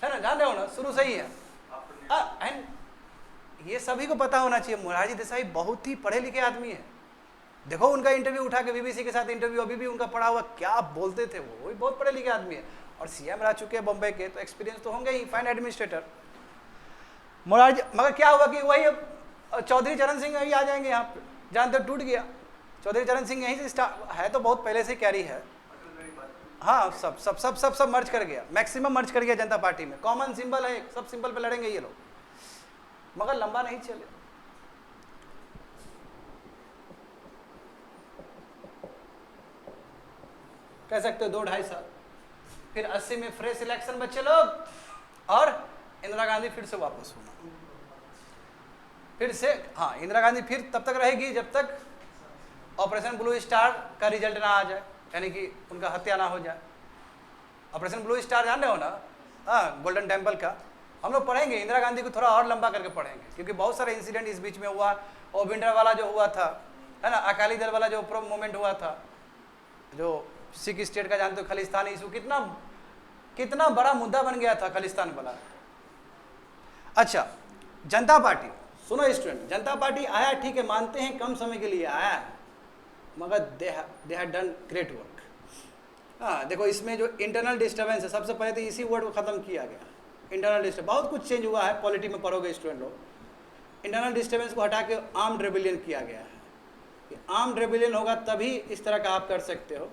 ना, जान रहे हो ना, शुरू से ही है। एंड ये सभी को पता होना चाहिए, मोरारजी देसाई बहुत ही पढ़े लिखे आदमी है। देखो उनका इंटरव्यू उठा के, BBC के साथ इंटरव्यू अभी भी उनका पढ़ा हुआ, क्या बोलते थे वो भी बहुत पढ़े लिखे आदमी है। और CM रह चुके हैं बॉम्बे के, तो एक्सपीरियंस तो होंगे ही, फाइन एडमिनिस्ट्रेटर मोरारजी। मगर क्या हुआ कि वही चौधरी चरण सिंह यही आ जाएंगे यहाँ पे, जानते टूट गया। चौधरी चरण सिंह यहीं से स्टार्ट है, तो बहुत पहले से कैरी है। हाँ, सब सब सब सब सब मर्ज कर गया, मैक्सिमम मर्ज कर गया जनता पार्टी में। कॉमन सिंबल है, सब सिंबल पे लड़ेंगे ये लोग, मगर लंबा नहीं चले। कह सकते हो 2-2.5 साल, फिर 80 में फ्रेश इलेक्शन बच्चे लोग, और इंदिरा गांधी फिर से वापस होना, फिर से। हाँ, इंदिरा गांधी फिर तब तक रहेगी जब तक ऑपरेशन ब्लू स्टार का रिजल्ट ना आ जाए, यानी कि उनका हत्या ना हो जाए। ऑपरेशन ब्लू स्टार जान रहे हो ना, हाँ, गोल्डन टेम्पल का, हम लोग पढ़ेंगे इंदिरा गांधी को थोड़ा और लंबा करके पढ़ेंगे, क्योंकि बहुत सारे इंसिडेंट इस बीच में हुआ। और भिंडर वाला जो हुआ था, है ना, अकाली दल वाला जो मूवमेंट हुआ था, जो सिख स्टेट का जानते हो, खालिस्तान इशू, कितना बड़ा मुद्दा बन गया था खालिस्तान वाला। अच्छा, जनता पार्टी, सुनो स्टूडेंट, जनता पार्टी आया, ठीक है, मानते हैं कम समय के लिए आया है, मगर they have done great work. हाँ देखो, इसमें जो इंटरनल डिस्टर्बेंस है, सबसे पहले तो इसी वर्ड को ख़त्म किया गया, इंटरनल डिस्टर्बेंस। बहुत कुछ चेंज हुआ है, पॉलिटी में पढ़ोगे स्टूडेंट लोग। इंटरनल डिस्टर्बेंस को हटा के आर्म्ड रेबिलियन किया गया है। आर्म्ड रेबिलियन होगा तभी इस तरह का आप कर सकते हो।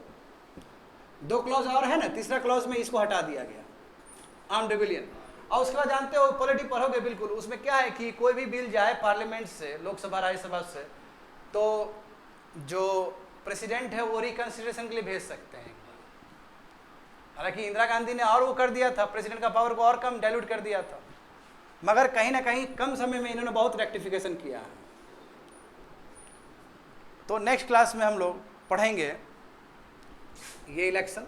2 क्लॉज और है ना, तीसरा क्लॉज में इसको हटा दिया गया, आर्म्ड रेबिलियन। और उसके बाद जानते हो, पॉलिटी पढ़ोगे बिल्कुल, उसमें क्या है कि कोई भी बिल जाए पार्लियामेंट से, लोकसभा राज्यसभा से, तो जो प्रेसिडेंट है वो रिकंसिडरेशन के लिए भेज सकते हैं। हालांकि इंदिरा गांधी ने और वो कर दिया था, प्रेसिडेंट का पावर को और कम डाइल्यूट कर दिया था, मगर कहीं ना कहीं कम समय में इन्होंने बहुत रेक्टिफिकेशन किया है। तो नेक्स्ट क्लास में हम लोग पढ़ेंगे ये इलेक्शन,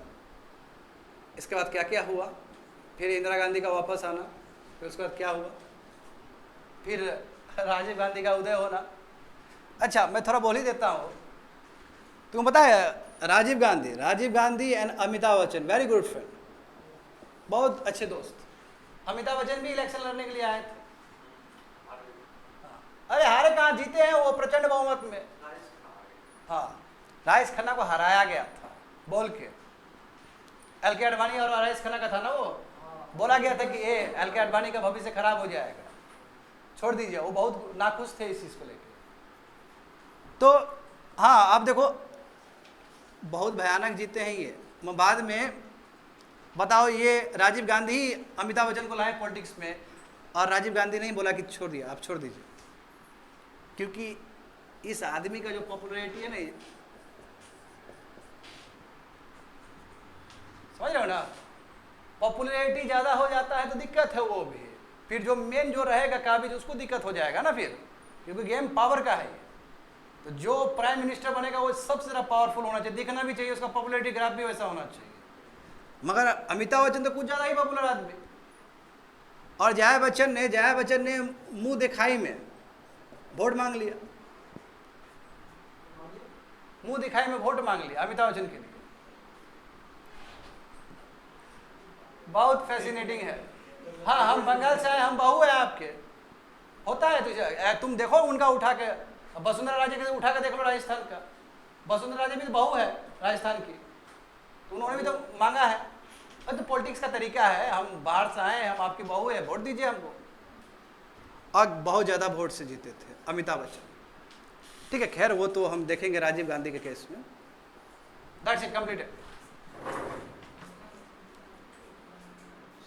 इसके बाद क्या क्या हुआ, फिर इंदिरा गांधी का वापस आना, फिर उसके बाद क्या हुआ, फिर राजीव गांधी का उदय होना। अच्छा, मैं थोड़ा बोल ही देता हूँ। तुमको पता है Rajiv Gandhi and Amitabh Bachchan, very good friend, बहुत अच्छे दोस्त। अमिताभ बच्चन भी इलेक्शन लड़ने के लिए आए थे। अरे हारे कहाँ, जीते हैं वो प्रचंड बहुमत में। हाँ, राजेश खन्ना को हराया गया था बोल के। एल.के. आडवाणी और राजेश खन्ना का था ना, वो बोला गया था कि ये एल.के. आडवाणी का भविष्य खराब हो जाएगा, छोड़ दीजिए। वो बहुत नाखुश थे इस चीज़ को लेकर। तो हाँ, आप देखो बहुत भयानक जीते हैं ये। मैं बाद में बताओ, ये राजीव गांधी ही अमिताभ बच्चन को लाए पॉलिटिक्स में, और राजीव गांधी ने ही बोला कि छोड़ दिया, आप छोड़ दीजिए, क्योंकि इस आदमी का जो पॉपुलैरिटी है ना, समझ रहे हो ना, पॉपुलैरिटी ज़्यादा हो जाता है तो दिक्कत है वो भी। फिर जो मेन जो रहेगा काबिज, उसको दिक्कत हो जाएगा ना फिर, क्योंकि गेम पावर का है। तो जो प्राइम मिनिस्टर बनेगा वो सबसे ज़्यादा पावरफुल होना चाहिए, दिखना भी चाहिए, उसका पॉपुलैरिटी ग्राफ भी वैसा होना चाहिए। मगर अमिताभ बच्चन तो कुछ ज़्यादा ही पॉपुलर आदमी। और जया बच्चन ने मुंह दिखाई में वोट मांग लिया, मुंह दिखाई में वोट मांग लिया अमिताभ बच्चन के लिए। बहुत फैसिनेटिंग है। हाँ, हम बंगाल से आए, हम बहू है आपके, होता है तुझे। तुम देखो उनका उठा के, वसुंधरा राजे के उठा के देख लो राजस्थान का। वसुंधरा राजे भी तो बहू है राजस्थान की, तो उन्होंने भी तो मांगा है। तो पॉलिटिक्स का तरीका है, हम बाहर से आए, हम आपकी बहू है, वोट दीजिए हमको। और बहुत ज़्यादा वोट से जीते थे अमिताभ बच्चन। ठीक है, खैर वो तो हम देखेंगे राजीव गांधी के केस में। That's it, completed.